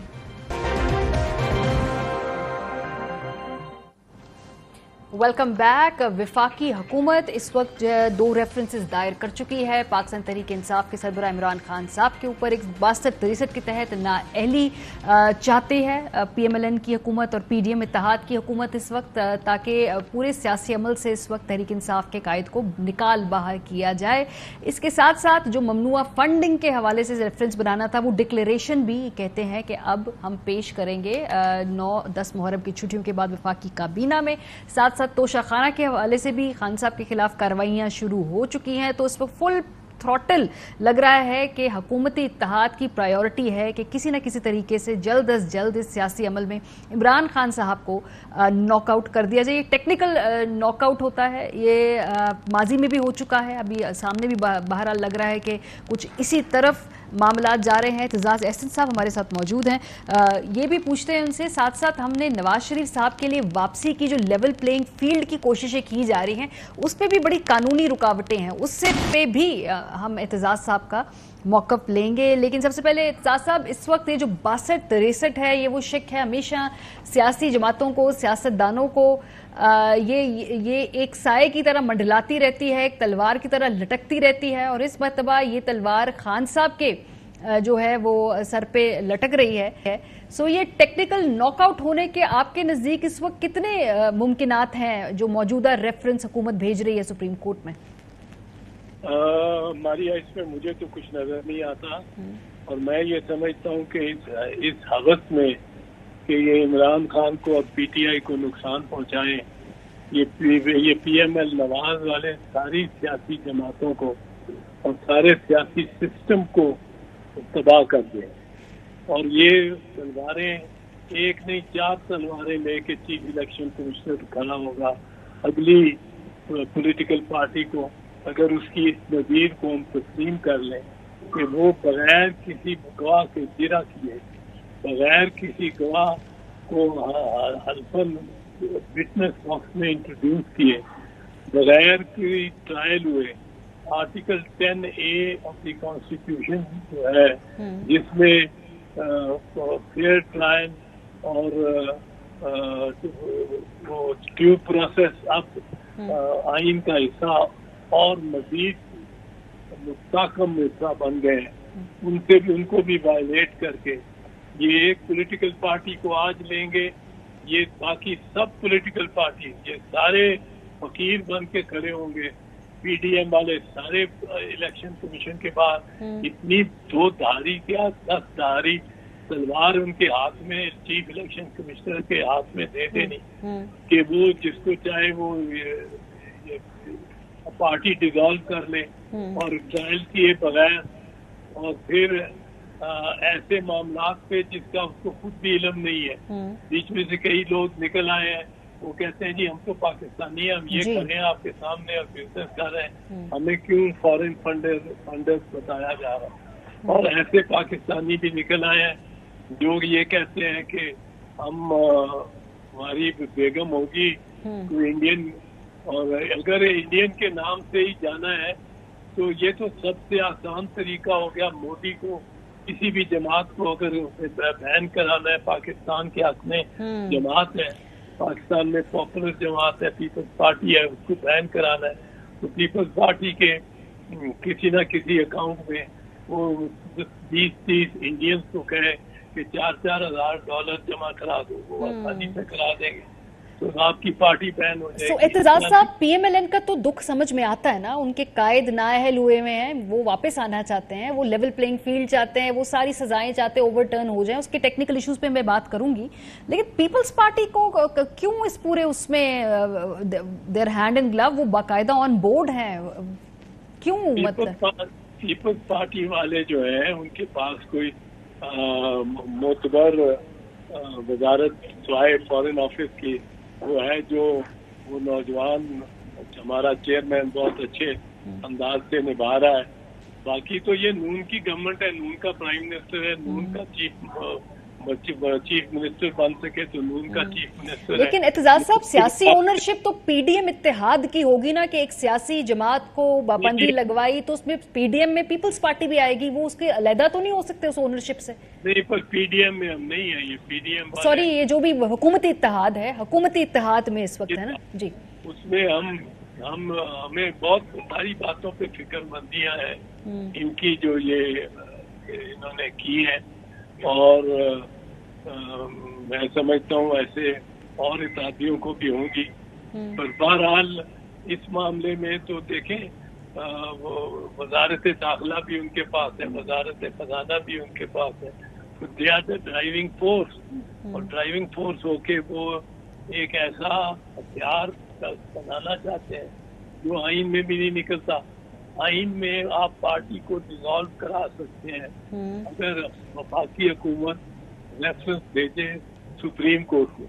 Welcome back. وفاقی حکومت اس وقت 2 ریفرنسز دائر کر چکی ہے پاکستان تحریک انصاف کے سربراہ عمران خان صاحب کے اوپر. ایک 62-63 کے تحت نااہلی چاہتے ہیں پی ایم ایل این کی حکومت اور پی ڈی ایم اتحاد کی حکومت اس وقت, تاکہ پورے سیاسی عمل سے اس وقت تحریک انصاف کے قائد کو نکال باہر کیا جائے. اس کے ساتھ ساتھ جو ممنوع فنڈنگ کے حوالے سے ریفرنس بنانا تھا وہ ڈکلیریشن بھی کہتے ہیں کہ اب ہم پیش کریں گے 9-10 محرم کی چھٹیوں کے بعد وفاقی کابینہ میں. ساتھ توشہ خانہ کے حوالے سے بھی خان صاحب کے خلاف کارروائیاں شروع ہو چکی ہیں. تو اس وقت فل थ्रॉटल लग रहा है कि हुकूमती इत्तेहाद की प्रायोरिटी है कि किसी न किसी तरीके से जल्द अज जल्द इस सियासी अमल में इमरान खान साहब को नॉकआउट कर दिया जाए। ये टेक्निकल नॉकआउट होता है, ये माजी में भी हो चुका है, अभी सामने भी बहरहाल लग रहा है कि कुछ इसी तरफ मामला जा रहे हैं। एतजाज़ एहसन साहब हमारे साथ मौजूद हैं, ये भी पूछते हैं उनसे। साथ साथ हमने नवाज शरीफ साहब के लिए वापसी की जो लेवल प्लेइंग फील्ड की कोशिशें की जा रही हैं उस पर भी बड़ी कानूनी रुकावटें हैं, उससे पे भी हम एतजाज़ साहब का मौक़िफ़ लेंगे। लेकिन सबसे पहले एतजाज़ साहब, इस वक्त ये जो 62-63 है, ये वो शिक है हमेशा सियासी जमातों को, सियासतदानों को ये एक साए की तरह मंडलाती रहती है, एक तलवार की तरह लटकती रहती है, और इस मरतबा ये तलवार खान साहब के जो है वो सर पे लटक रही है। सो ये टेक्निकल नॉकआउट होने के आपके नज़दीक इस वक्त कितने मुमकिनात हैं जो मौजूदा रेफरेंस हुकूमत भेज रही है सुप्रीम कोर्ट में? मारिया, इसमें मुझे तो कुछ नजर नहीं आता, और मैं ये समझता हूँ कि इस हवस में कि ये इमरान खान को और पीटीआई को नुकसान पहुंचाएं, ये पीएमएल नवाज वाले सारी सियासी जमातों को और सारे सियासी सिस्टम को तबाह कर दें। और ये तलवारें एक नहीं 4 तलवारें लेके चीफ इलेक्शन कमिश्नर खड़ा होगा। अगली पॉलिटिकल पार्टी को अगर उसकी इस नज़ीर को हम तस्लीम कर लें कि वो बगैर किसी गवाह के जिरा किए, बगैर किसी गवाह को हल्फन विटनेस बॉक्स में इंट्रोड्यूस किए, बगैर कोई ट्रायल हुए, article 10A of the constitution जो है जिसमें फेयर ट्रायल और ड्यू प्रोसेस अब आइन का हिस्सा और मजीद मुस्तहकम हिस्सा बन गए, उनको भी वायलेट करके ये एक पॉलिटिकल पार्टी को आज लेंगे, ये बाकी सब पॉलिटिकल पार्टी ये सारे फकीर बन के खड़े होंगे। पीडीएम वाले सारे इलेक्शन कमीशन के बाद इतनी 2 धारी क्या 10 धारी तलवार उनके हाथ में, चीफ इलेक्शन कमिश्नर के हाथ में दे देनी कि वो जिसको चाहे वो ये पार्टी डिसॉल्व कर ले और ट्रायल किए बगैर, और फिर ऐसे मामला पे जिसका उसको खुद भी इल्म नहीं है। बीच में से कई लोग निकल आए हैं, वो कहते हैं जी हम तो पाकिस्तानी हैं, हम ये कर रहे हैं आपके सामने और बिजनेस कर रहे हैं, हमें क्यों फॉरेन फंडर्स बताया जा रहा है। और ऐसे पाकिस्तानी भी निकल आए हैं जो ये कहते हैं कि हम हमारी बेगम होगी तो इंडियन, और अगर इंडियन के नाम से ही जाना है तो ये तो सबसे आसान तरीका हो गया। मोदी को किसी भी जमात को अगर बैन कराना है, पाकिस्तान के हक में जमात है, पाकिस्तान में पॉपुलर जमात है, पीपल्स पार्टी है, उसको बैन कराना है तो पीपल्स पार्टी के किसी न किसी अकाउंट में वो 20-30 इंडियंस को कहे कि $4,000 जमा करा दो, वो आसानी से करा देंगे तो आपकी पार्टी बैन हो जाएगी। एतजाज साहब, पीएमएलएन का तो दुख समझ में आता है ना, उनके कायद नाअहल हुए हुए हैं, वो वापस आना चाहते हैं, वो लेवल प्लेइंग फील्ड चाहते हैं, वो सारी सजाएं चाहते हैं ओवरटर्न हो जाएं, उसके टेक्निकल इश्यूज पे मैं बात करूंगी। लेकिन पीपल्स पार्टी को क्यों इस पूरे उसमें देयर हैंड इन ग्लव, वो बाकायदा ऑन बोर्ड हैं, क्यों? मतलब पीपल्स पार्टी वाले जो है उनके पास कोई मोतबर वजारत स्वाय फॉरेन ऑफिस की वो है, जो वो नौजवान हमारा चेयरमैन बहुत अच्छे अंदाज से निभा रहा है। बाकी तो ये नून की गवर्नमेंट है, नून का प्राइम मिनिस्टर है, नून का चीफ मिनिस्टर बन सके तो नून का चीफ मिनिस्टर। लेकिन एतजाज साहब, सियासी ओनरशिप तो पीडीएम इत्तेहाद की होगी ना, कि एक सियासी जमात को पाबंदी लगवाई तो उसमें पीडीएम में पीपल्स पार्टी भी आएगी, वो उसके अलहदा तो नहीं हो सकते उस ओनरशिप से? नहीं, पर पीडीएम में हम नहीं है, ये पीडीएम सॉरी, ये जो भी हुकूमती इत्तेहाद है, हुकूमती इत्तेहाद में इस वक्त है ना जी, उसमें हमें बहुत सारी बातों पे फिक्रमंदियां हैं इनकी जो ये इन्होंने की है, और मैं समझता हूँ ऐसे और इत्यादियों को भी होंगी। पर बहरहाल इस मामले में तो देखें, वो वजारत दाखिला भी उनके पास है, वजारत खजाना भी उनके पास है, तो they are the driving force, और ड्राइविंग फोर्स होके वो एक ऐसा हथियार बनाना चाहते हैं जो आइन में भी नहीं निकलता, आइन में आप पार्टी को डिसॉल्व करा सकते हैं अगर वफाकी हुकूमत रेफरेंस भेजे सुप्रीम कोर्ट को,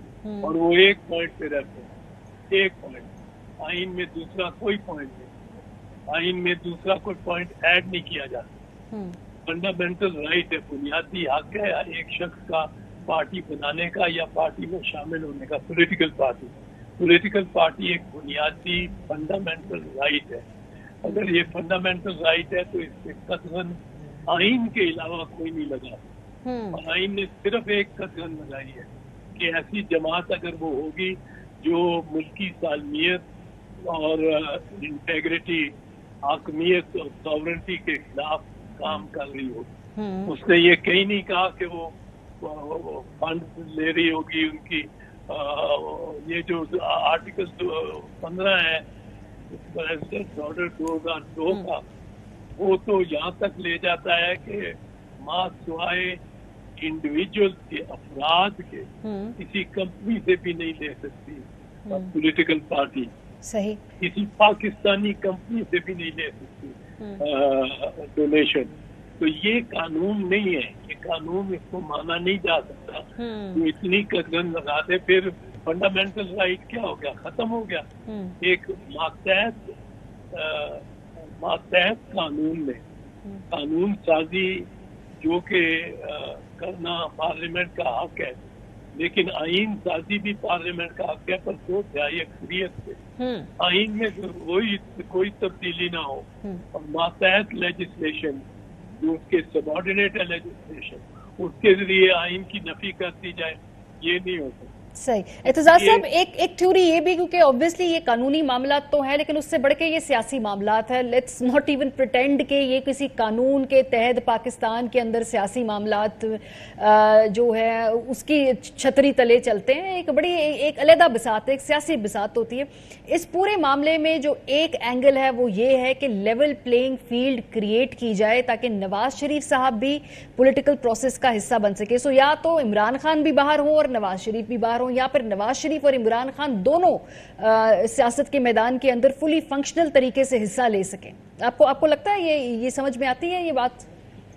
और वो एक पॉइंट पे रेफरेंस, एक पॉइंट, आइन में दूसरा कोई पॉइंट नहीं, आइन में दूसरा कोई पॉइंट ऐड नहीं किया जाता। फंडामेंटल राइट है, बुनियादी हक है एक शख्स का पार्टी बनाने का या पार्टी में शामिल होने का। पॉलिटिकल पार्टी एक बुनियादी फंडामेंटल राइट है। अगर ये फंडामेंटल राइट है तो इससे कतरन आइन के अलावा कोई नहीं लगा, और आइन ने सिर्फ एक कतरन लगाई है कि ऐसी जमात अगर वो होगी जो मुल्की सालमियत और इंटेग्रिटी, हाकमियत और सॉवरेंटी के खिलाफ काम कर रही होगी। उसने ये कहीं नहीं कहा कि वो फंड ले रही होगी उनकी। ये जो आर्टिकल 15 है प्रेसिडेंट ऑर्डर 2002 का, वो तो यहाँ तक ले जाता है कि माँ सिवाय इंडिविजुअल के, अफराद के, किसी कंपनी से भी नहीं ले सकती पॉलिटिकल पार्टी। सही। किसी पाकिस्तानी कंपनी से भी नहीं ले सकती डोनेशन। तो ये कानून नहीं है, ये कानून इसको माना नहीं जा सकता। तो इतनी कदम लगा दे, फिर फंडामेंटल राइट क्या हो गया, खत्म हो गया। एक मातहत कानून में कानून साजी जो कि करना पार्लियामेंट का हक है, लेकिन आइन साजी भी पार्लियामेंट का हक है, पर 2/3 अक्सरियत से। आइन में कोई तब्दीली ना हो, और मातहत लेजिस्लेशन जो उसके सबॉर्डिनेट है लेजिस्लेशन, उसके जरिए आइन की नफी कर दी जाए, ये नहीं हो सकता। सही। एतजाज साहब, एक थ्योरी ये भी, क्योंकि ऑब्वियसली ये कानूनी मामला तो है, लेकिन उससे बढ़ के ये सियासी मामलात है। लेट्स नॉट इवन प्रिटेंड कि ये किसी कानून के तहत पाकिस्तान के अंदर सियासी मामलात जो है उसकी छतरी तले चलते हैं। एक बड़ी एक अलहदा बिसात है, एक सियासी बिसात होती है। इस पूरे मामले में जो एक एंगल है वो ये है कि लेवल प्लेइंग फील्ड क्रिएट की जाए ताकि नवाज शरीफ साहब भी पॉलिटिकल प्रोसेस का हिस्सा बन सके। सो या तो इमरान खान भी बाहर हो और नवाज शरीफ भी बाहर हो, या फिर नवाज शरीफ और इमरान खान दोनों सियासत के मैदान के अंदर फुली फंक्शनल तरीके से हिस्सा ले सकें। आपको लगता है ये समझ में आती है ये बात?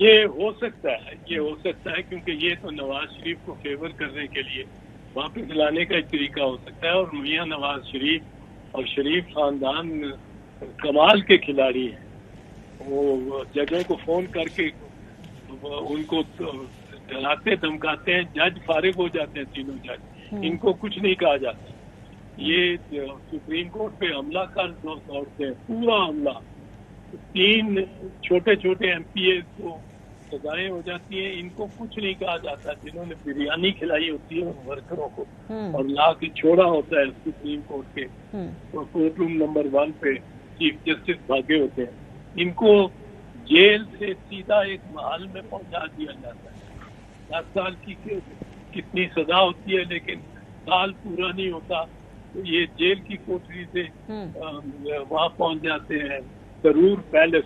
ये हो सकता है, ये हो सकता है, क्योंकि ये तो नवाज शरीफ को फेवर करने के लिए वापस लाने का एक तरीका हो सकता है। और मियां नवाज शरीफ और शरीफ खानदान कमाल के खिलाड़ी हैं। वो जजों को फोन करके उनको डराते धमकाते हैं, जज फारिग हो जाते हैं, तीनों जज। इनको कुछ नहीं कहा जाता। ये सुप्रीम कोर्ट पे हमला कर दौड़ते हैं, पूरा हमला। 3 छोटे छोटे MPA को सजाएं हो जाती हैं, इनको कुछ नहीं कहा जाता। जिन्होंने बिरयानी खिलाई होती है उन वर्करों को और ला के छोड़ा होता है सुप्रीम कोर्ट के कोर्ट रूम नंबर 1 पे चीफ जस्टिस भागे होते हैं, इनको जेल से सीधा एक महल में पहुंचा दिया जाता है। 10 साल की कितनी सजा होती है, लेकिन साल पूरा नहीं होता तो ये जेल की कोठरी से वहाँ पहुंच जाते हैं, जरूर पैलेस।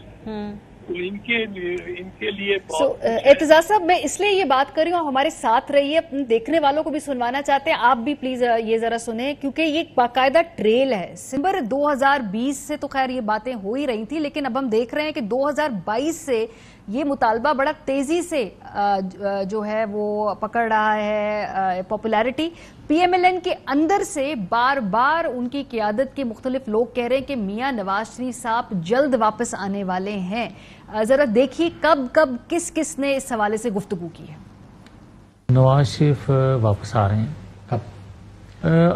तो इनके लिए एतजाज साहब, मैं इसलिए ये बात कर रही हूँ, हमारे साथ रहिए, अपने देखने वालों को भी सुनवाना चाहते हैं, आप भी प्लीज ये जरा सुने, क्योंकि ये बाकायदा ट्रेल है। सितंबर 2020 से तो खैर ये बातें हो ही रही थी, लेकिन अब हम देख रहे हैं कि 2022 से ये मुतालबा बड़ा तेजी से जो है वो पकड़ रहा है पॉपुलैरिटी। PMLN के अंदर से बार बार उनकी क़ियादत के मुख्तलिफ लोग कह रहे हैं कि मियां नवाज शरीफ साहब जल्द वापस आने वाले हैं। जरा देखिए कब किस ने इस हवाले से गुफ्तगू की है। नवाज शरीफ वापस आ रहे हैं, कब?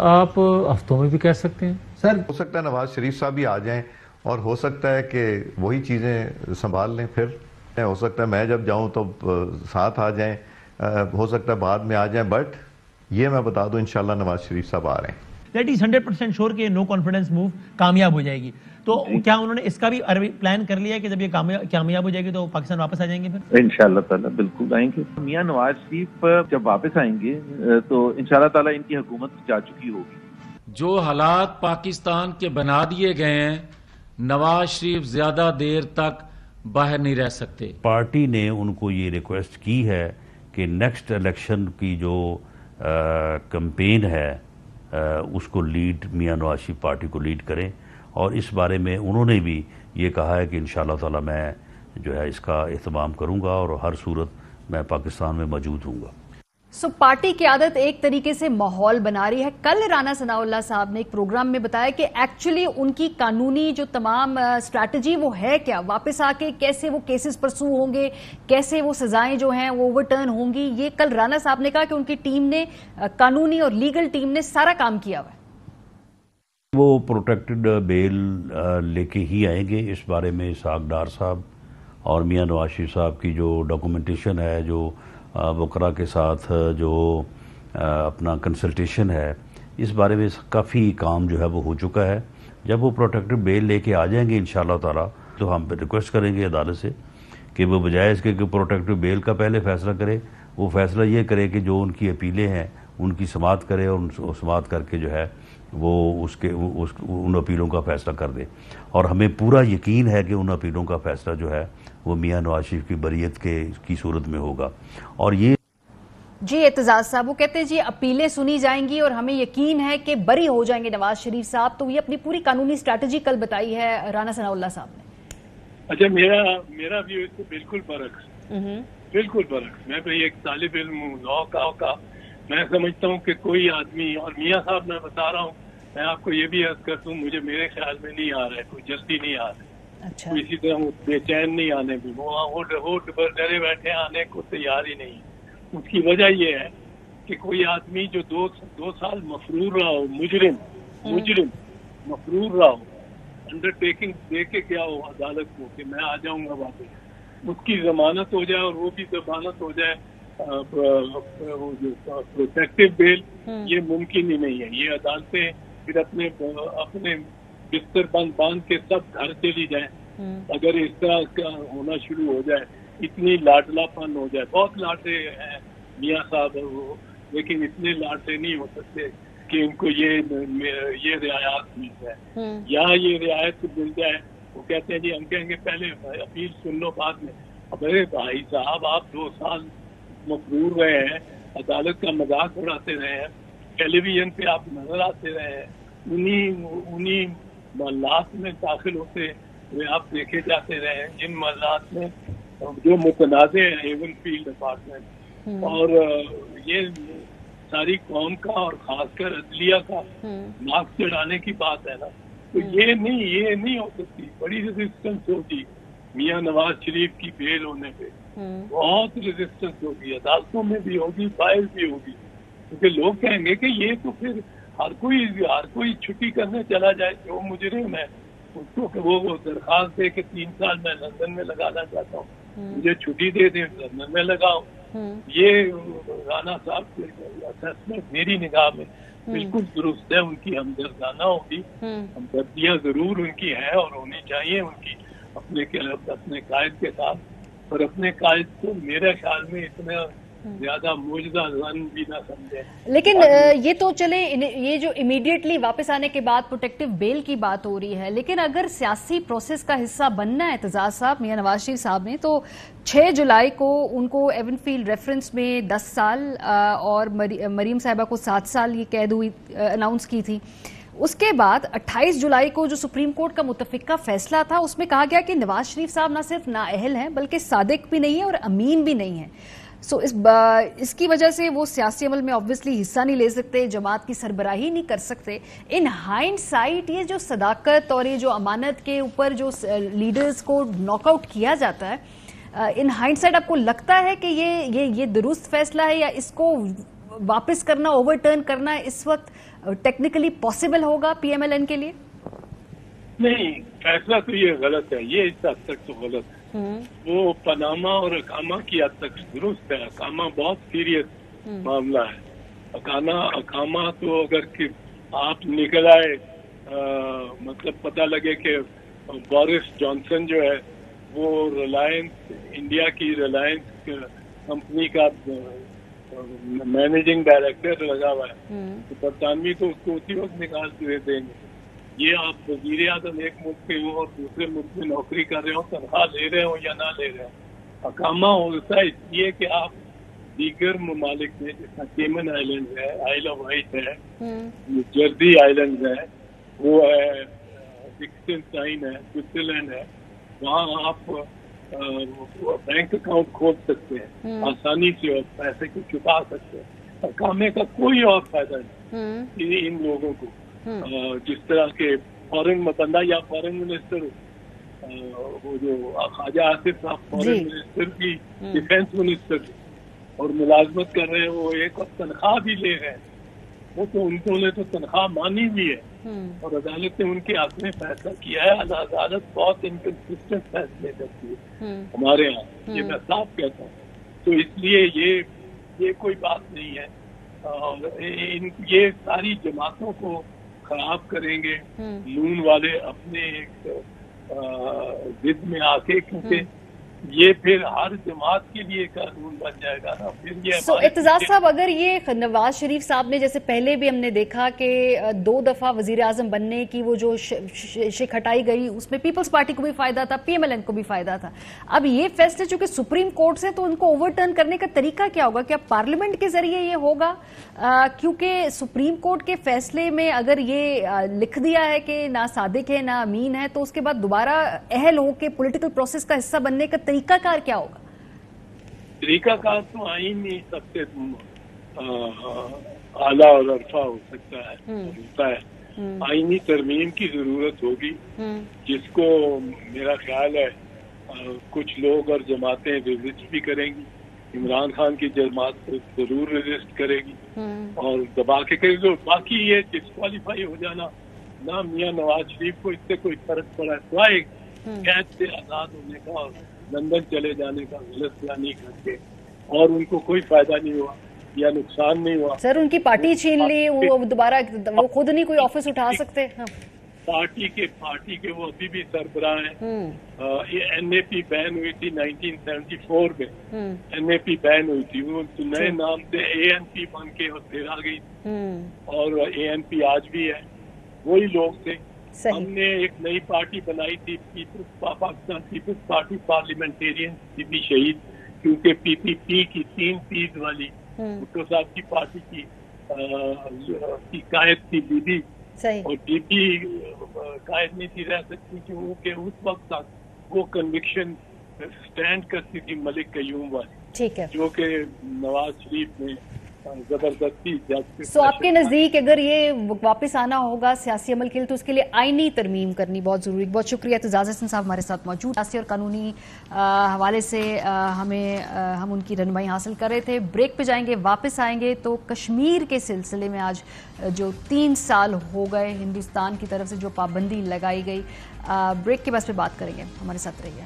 आप हफ्तों में भी कह सकते हैं सर। हो सकता है नवाज शरीफ साहब भी आ जाएं, और हो सकता है कि वही चीजें संभाल लें। फिर हो सकता है मैं जब जाऊं तो साथ आ जाएं, हो सकता है बाद में आ जाएं, बट ये मैं बता दूं इंशाल्लाह नवाज शरीफ साहब आ रहे हैं। दैट इज 100% श्योर कि नो कॉन्फिडेंस मूव कामयाब हो जाएगी। तो क्या उन्होंने इसका भी प्लान कर लिया है कि जब ये कामयाब हो जाएगी तो पाकिस्तान वापस आ जाएंगे? फिर इंशाल्लाह ताला बिल्कुल आएंगे। मियां नवाज शरीफ जब वापस आएंगे तो इंशाल्लाह ताला इनकी हुकूमत जा चुकी होगी। जो हालात पाकिस्तान के बना दिए गए हैं, नवाज शरीफ ज्यादा देर तक बाहर नहीं रह सकते। पार्टी ने उनको ये रिक्वेस्ट की है कि नेक्स्ट इलेक्शन की जो कैंपेन है उसको लीड मियां नवाज शरीफ पार्टी को लीड करें, اور اس بارے میں انہوں نے بھی یہ کہا ہے کہ انشاءاللہ تعالی میں جو ہے اس کا اہتمام کروں گا اور ہر صورت میں پاکستان میں موجود ہوں گا۔ پارٹی قیادت ایک طریقے سے ماحول بنا رہی ہے۔ کل رانا ثناء اللہ صاحب نے ایک پروگرام میں بتایا کہ ایکچولی ان کی قانونی جو تمام اسٹریٹجی وہ ہے کیا، واپس آ کے کیسے وہ کیسز پرسو ہوں گے، کیسے وہ سزائیں جو ہیں وہ اوور ٹرن ہوں گی۔ یہ کل رانا صاحب نے کہا کہ ان کی ٹیم نے، قانونی اور لیگل ٹیم نے سارا کام کیا ہوا ہے۔ وہ پروٹیکٹڈ بیل لے کے ہی آئیں گے۔ اس بارے میں اسحاق ڈار صاحب اور میاں نواز شریف صاحب کی جو ڈاکومنٹیشن ہے، جو وکراء کے ساتھ جو اپنا کنسلٹیشن ہے، اس بارے میں کافی کام جو ہے وہ ہو چکا ہے۔ جب وہ پروٹیکٹڈ بیل لے کے آ جائیں گے انشاءاللہ تعالی تو ہم ریکویسٹ کریں گے عدالت سے کہ وہ بجائے اس کے کہ پروٹیکٹڈ بیل کا پہلے فیصلہ کرے، وہ فیصلہ یہ کرے کہ جو ان کی اپیلیں ہیں ان کی سماعت کرے اور سماعت کر کے جو ہے وہ ان اپیلوں کا فیصلہ کر دے۔ اور ہمیں پورا یقین ہے کہ ان اپیلوں کا فیصلہ جو ہے وہ میاں نواز شریف کی بریت کی صورت میں ہوگا۔ اور یہ جی اعتزاز صاحب وہ کہتے ہیں جی اپیلیں سنی جائیں گی اور ہمیں یقین ہے کہ بری ہو جائیں گے نواز شریف صاحب، تو یہ اپنی پوری قانونی اسٹریٹجی کل بتائی ہے رانا ثناء اللہ صاحب نے۔ اچھا، میرا ویو اس سے بالکل برعکس، بالکل برعکس۔ میں بھی ایک طالب علم ہوں لا کا، میں سمجھتا ہوں کہ کوئی آدمی، اور میاں صاحب میں بتا رہا ہوں، میں آپ کو یہ بھی عرض کر دوں، مجھے میرے خیال میں نہیں آ رہا ہے، کوئی جلدی نہیں آ رہا ہے، اسی طرح بے چین نہیں آنے بھی، وہ ڈرے بیٹھے آنے کو تیار ہی نہیں۔ اس کی وجہ یہ ہے کہ کوئی آدمی جو دو سال مفرور رہا ہو، مجرم مفرور رہا ہو، انڈر ٹیکنگ دے کے کیا ہو عدالت کو کہ میں آ جاؤں گا واپس، اس کی ضمانت ہو جائے اور وہ بھی ضمانت ہو جائے پروٹیکٹیو بیل، یہ ممکن ہی نہیں ہے۔ یہ عدالتیں پھر اپنے بستر باندھ کے سب گھر چلی جائیں اگر اس طرح کا ہونا شروع ہو جائے، اتنی لاڈلا پن ہو جائے۔ بہت لاڈلے ہیں میاں صاحب، لیکن اتنے لاڈلے نہیں ہو سکتے کہ ان کو یہ رعایت مل جائے، یہاں یہ رعایت مل جائے۔ وہ کہتے ہیں جی ہم کہیں گے پہلے اپیل سن لو بعد میں۔ ارے بھائی صاحب، آپ 2 سال مفرور رہے ہیں، عدالت کا مذاق اڑاتے رہے ہیں، ٹیلی ویژن پہ آپ نظر آتے رہے ہیں، انہی محلات میں داخل ہوتے ہوئے آپ دیکھے جاتے رہے ہیں جن محلات میں جو متنازع ہیں، ایون فیلڈ ڈپارٹمنٹ، اور یہ ساری قوم کا اور خاص کر عدلیہ کا ناک چڑھانے کی بات ہے نا، تو یہ نہیں ہو سکتی۔ بڑی ریزسٹنس ہوگی میاں نواز شریف کی بیل ہونے پہ، بہت ریزسٹنس ہوگی، عدالتوں میں بھی ہوگی، باہر بھی ہوگی، کیونکہ لوگ کہیں گے کہ یہ تو پھر ہر کوئی چھٹی کرنے چلا جائے جو مجرم ہے اس کو کہ وہ درخواست دے کہ 3 سال میں لندن میں لگانا چاہتا ہوں، مجھے چھٹی دے دیں لندن میں لگاؤں۔ یہ رانا صاحب کی اسسمنٹ میری نگاہ میں بالکل درست ہے، ان کی ہمدردانہ ہوگی، ہمدردیاں ضرور ان کی ہیں اور ہونی چاہیے ان کی اپنے قائد کے ساتھ، اور اپنے قائد کو میرے خیال میں اتنا زیادہ موجودہ زن بھی نہ سمجھے۔ لیکن یہ تو چلے، یہ جو امیڈیٹلی واپس آنے کے بعد پروٹیکٹیو بیل کی بات ہو رہی ہے، لیکن اگر سیاسی پروسیس کا حصہ بننا ہے اعتزاز صاحب، میاں نواز شریف صاحب نے تو 6 جولائی کو ان کو ایون فیلڈ ریفرنس میں 10 سال اور مریم صاحبہ کو 7 سال یہ قید ہوئی اناؤنس کی تھی۔ اس کے بعد 28 جولائی کو جو سپریم کورٹ کا متفقہ فیصلہ تھا اس میں کہا گیا کہ نواز شریف صاحب نہ صرف نااہل ہیں بلکہ صادق بھی نہیں ہیں اور امین بھی نہیں ہیں۔ سو اس کی وجہ سے وہ سیاسی عمل میں آبویسلی حصہ نہیں لے سکتے، جماعت کی سربراہی نہیں کر سکتے۔ ان ہائنڈ سائٹ یہ جو صداقت اور یہ جو امانت کے اوپر جو لیڈرز کو ناک آؤٹ کیا جاتا ہے، ان ہائنڈ سائٹ آپ کو لگتا ہے کہ یہ درست فیصلہ ہے یا اس کو واپس کرنا، اوور ٹرن کرنا اس وقت ٹیکنیکلی پاسبل ہوگا پی ایم ایل این کے لیے؟ نہیں، فیصلہ تو یہ غلط ہے، یہ اس حد تک تو غلط ہے۔ وہ پاناما اور اقامہ کی حد تک درست ہے، اقامہ بہت سیریس معاملہ ہے۔ اقامہ تو اگر کہ آپ نکل آئے، مطلب پتہ لگے کہ بورس جانسن جو ہے وہ ریلائنس انڈیا کی ریلائنس کمپنی کا مینیجنگ ڈائریکٹر لگا ہوا ہے، تو برطانوی تو اس کو اسی وقت نکال کے دیں گے۔ یہ آپ وزیر اعظم ایک ملک کے ہوں اور دوسرے ملک میں نوکری کر رہے ہوں، تنخواہ لے رہے ہوں یا نہ لے رہے ہوں، اقامہ ہوتا ہے اس لیے کہ آپ دیگر ممالک میں جیسا کیمن آئیلینڈ ہے، آئل آف وائٹ ہے، جرسی آئیلینڈ ہے، وہ ہے लिechtenstein है, स्विट्जरलैंड है, वहाँ आप बैंक अकाउंट खोल सकते हैं आसानी से और पैसे को छुपा सकते हैं, और कामे का कोई और फायदा नहीं इन लोगों को। जिस तरह के फॉरेन बंदा या फॉरेन मिनिस्टर, वो जो ख्वाजा आसिफ साहब फॉरेन मिनिस्टर की डिफेंस मिनिस्टर और मुलाजमत कर रहे हैं, वो एक और तनख्वाह भी ले रहे हैं, वो तो उन्होंने तो तनख्वाह मानी भी है और अदालत ने उनके हक में फैसला किया है। अदालत बहुत इनकंसिस्टेंट फैसले करती है हमारे यहाँ, ये मैं साफ कहता हूँ। तो इसलिए ये कोई बात नहीं है, और ये सारी जमातों को खराब करेंगे नून वाले अपने एक जिद में आके, क्योंकि ये फिर हर जमात के लिए कानून बन जाएगा ना। फिर ये एतजाज साहब, अगर ये नवाज शरीफ साहब ने, जैसे पहले भी हमने देखा कि 2 दफा वजीर आजम बनने की वो जो शिक हटाई गई, उसमें पीपल्स पार्टी को भी फायदा था, PMLN को भी फायदा था। अब ये फैसले चूंकि सुप्रीम कोर्ट से, तो उनको ओवरटर्न करने का तरीका क्या होगा? क्या पार्लियामेंट के जरिए ये होगा? क्योंकि सुप्रीम कोर्ट के फैसले में अगर ये लिख दिया है कि ना सादिक है ना अमीन है, तो उसके बाद दोबारा अहल हो के पॉलिटिकल प्रोसेस का हिस्सा बनने का तरीकाकार क्या होगा? तरीकाकार तो आईन ही सबसे आला और अरफा हो सकता है, होता है। आईनी तरमीम की जरूरत होगी, जिसको मेरा ख्याल है कुछ लोग और जमातें रेजिस्ट भी करेंगी। इमरान खान की जमात जरूर रेजिस्ट करेगी और दबा के करेगी। बाकी ये डिस्क्वालीफाई हो जाना ना, मियां नवाज शरीफ को इससे कोई फर्क पड़ा है कैद से आजाद होने का और लंदन चले जाने का गलत प्लानिंग करके, और उनको कोई फायदा नहीं हुआ या नुकसान नहीं हुआ। सर, उनकी पार्टी छीन ली, वो दोबारा वो खुद नहीं कोई ऑफिस उठा सकते। हाँ। पार्टी के वो अभी भी सरबराह हैं। ये NAP बैन हुई थी 1974 में, NAP बैन हुई थी, वो नए नाम से ANP बन के और फिर आ गई, और ANP आज भी है, वही लोग थे। हमने एक नई पार्टी बनाई थी, पाकिस्तान पीपल्स पार्टी पार्लियामेंटेरियन, भी शहीद, क्योंकि PPP की 3 P's वाली भुट्टो साहब की पार्टी की कायद थी बीबी, और बीबी कायद नहीं थी रह सकती, क्योंकि उस वक्त तक वो कन्विक्शन स्टैंड करती थी मलिक कयूम वाली, ठीक है, जो कि नवाज शरीफ ने जबरदस्ती। सो आपके नजदीक अगर ये वापस आना होगा सियासी अमल के लिए, तो उसके लिए आईनी तरमीम करनी बहुत जरूरी। बहुत शुक्रिया एतजाज हसन साहब हमारे साथ मौजूद, सियासी और कानूनी हवाले से हम उनकी रहनुमाई हासिल कर रहे थे। ब्रेक पे जाएंगे, वापस आएंगे तो कश्मीर के सिलसिले में आज जो 3 साल हो गए हिंदुस्तान की तरफ से जो पाबंदी लगाई गई, ब्रेक के बाद पे बात करेंगे। हमारे साथ रहिए।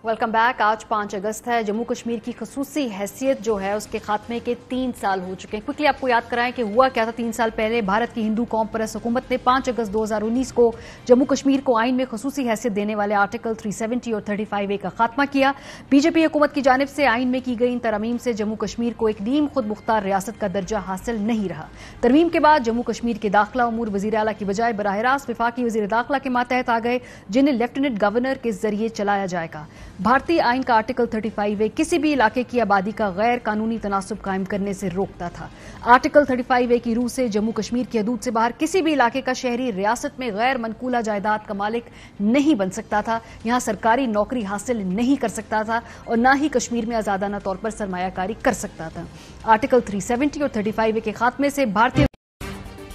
Welcome back. आज 5 अगस्त है। जम्मू कश्मीर की खसूसी हैसियत जो है उसके खात्मे के 3 साल हो चुके हैं। क्विकली आपको याद कराएं कि हुआ क्या था 3 साल पहले। भारत की हिंदू कौम परस्त हुकूमत ने 5 अगस्त 2019 को जम्मू कश्मीर को आइन में खसूसी हैसियत देने वाले आर्टिकल 370 और 35A का खात्मा किया। बीजेपी हुकूमत की जानिब से आइन में की गई इन तरमीम से जम्मू कश्मीर को एक नीम खुद मुख्तार रियासत का दर्जा हासिल नहीं रहा। तरमीम के बाद जम्मू कश्मीर के दाखिला उमूर वजीर आला की बजाय बराह रास्त वफाकी वजीर दाखिला के मातहत आ गए, जिन्हें लेफ्टिनेंट गवर्नर के जरिए चलाया जाएगा। भारतीय आइन का आर्टिकल 35A किसी भी इलाके की आबादी का गैर कानूनी तनासुब कायम करने से रोकता था। आर्टिकल 35A की रूह से जम्मू कश्मीर की हदूद से बाहर किसी भी इलाके का शहरी रियासत में गैर मनकूला जायदाद का मालिक नहीं बन सकता था, यहां सरकारी नौकरी हासिल नहीं कर सकता था और न ही कश्मीर में आजादाना तौर पर सरमायाकारी कर सकता था। आर्टिकल 370 और 35A के खात्मे से भारतीय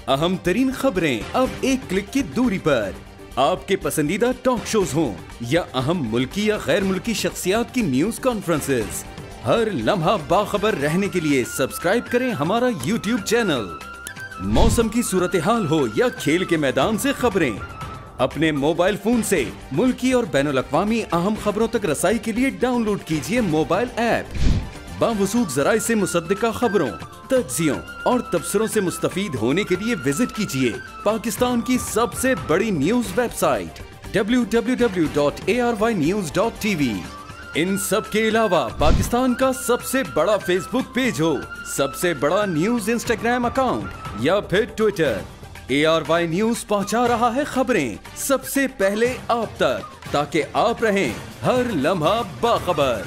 अहम तरीन खबरें अब एक क्लिक की दूरी पर। आपके पसंदीदा टॉक शोज हों या अहम मुल्की या गैर मुल्की शख्सियात की न्यूज कॉन्फ्रेंसेस, हर लम्हा बाखबर रहने के लिए सब्सक्राइब करें हमारा YouTube चैनल। मौसम की सूरत हाल हो या खेल के मैदान से खबरें, अपने मोबाइल फोन से मुल्की और बैनुल-अक़वामी अहम खबरों तक रसाई के लिए डाउनलोड कीजिए मोबाइल ऐप। बावसूख ज़राए से मुसद्दिका खबरों, तज्ज़ियों और तबसरों से मुस्तफीद होने के लिए विजिट कीजिए पाकिस्तान की सबसे बड़ी न्यूज वेबसाइट www.arynews.tv। इन सब के अलावा पाकिस्तान का सबसे बड़ा फेसबुक पेज हो, सबसे बड़ा न्यूज इंस्टाग्राम अकाउंट या फिर ट्विटर, ARY न्यूज पहुंचा रहा है खबरें सबसे पहले आप तक, ताकि आप रहें हर लम्हा बाखबर।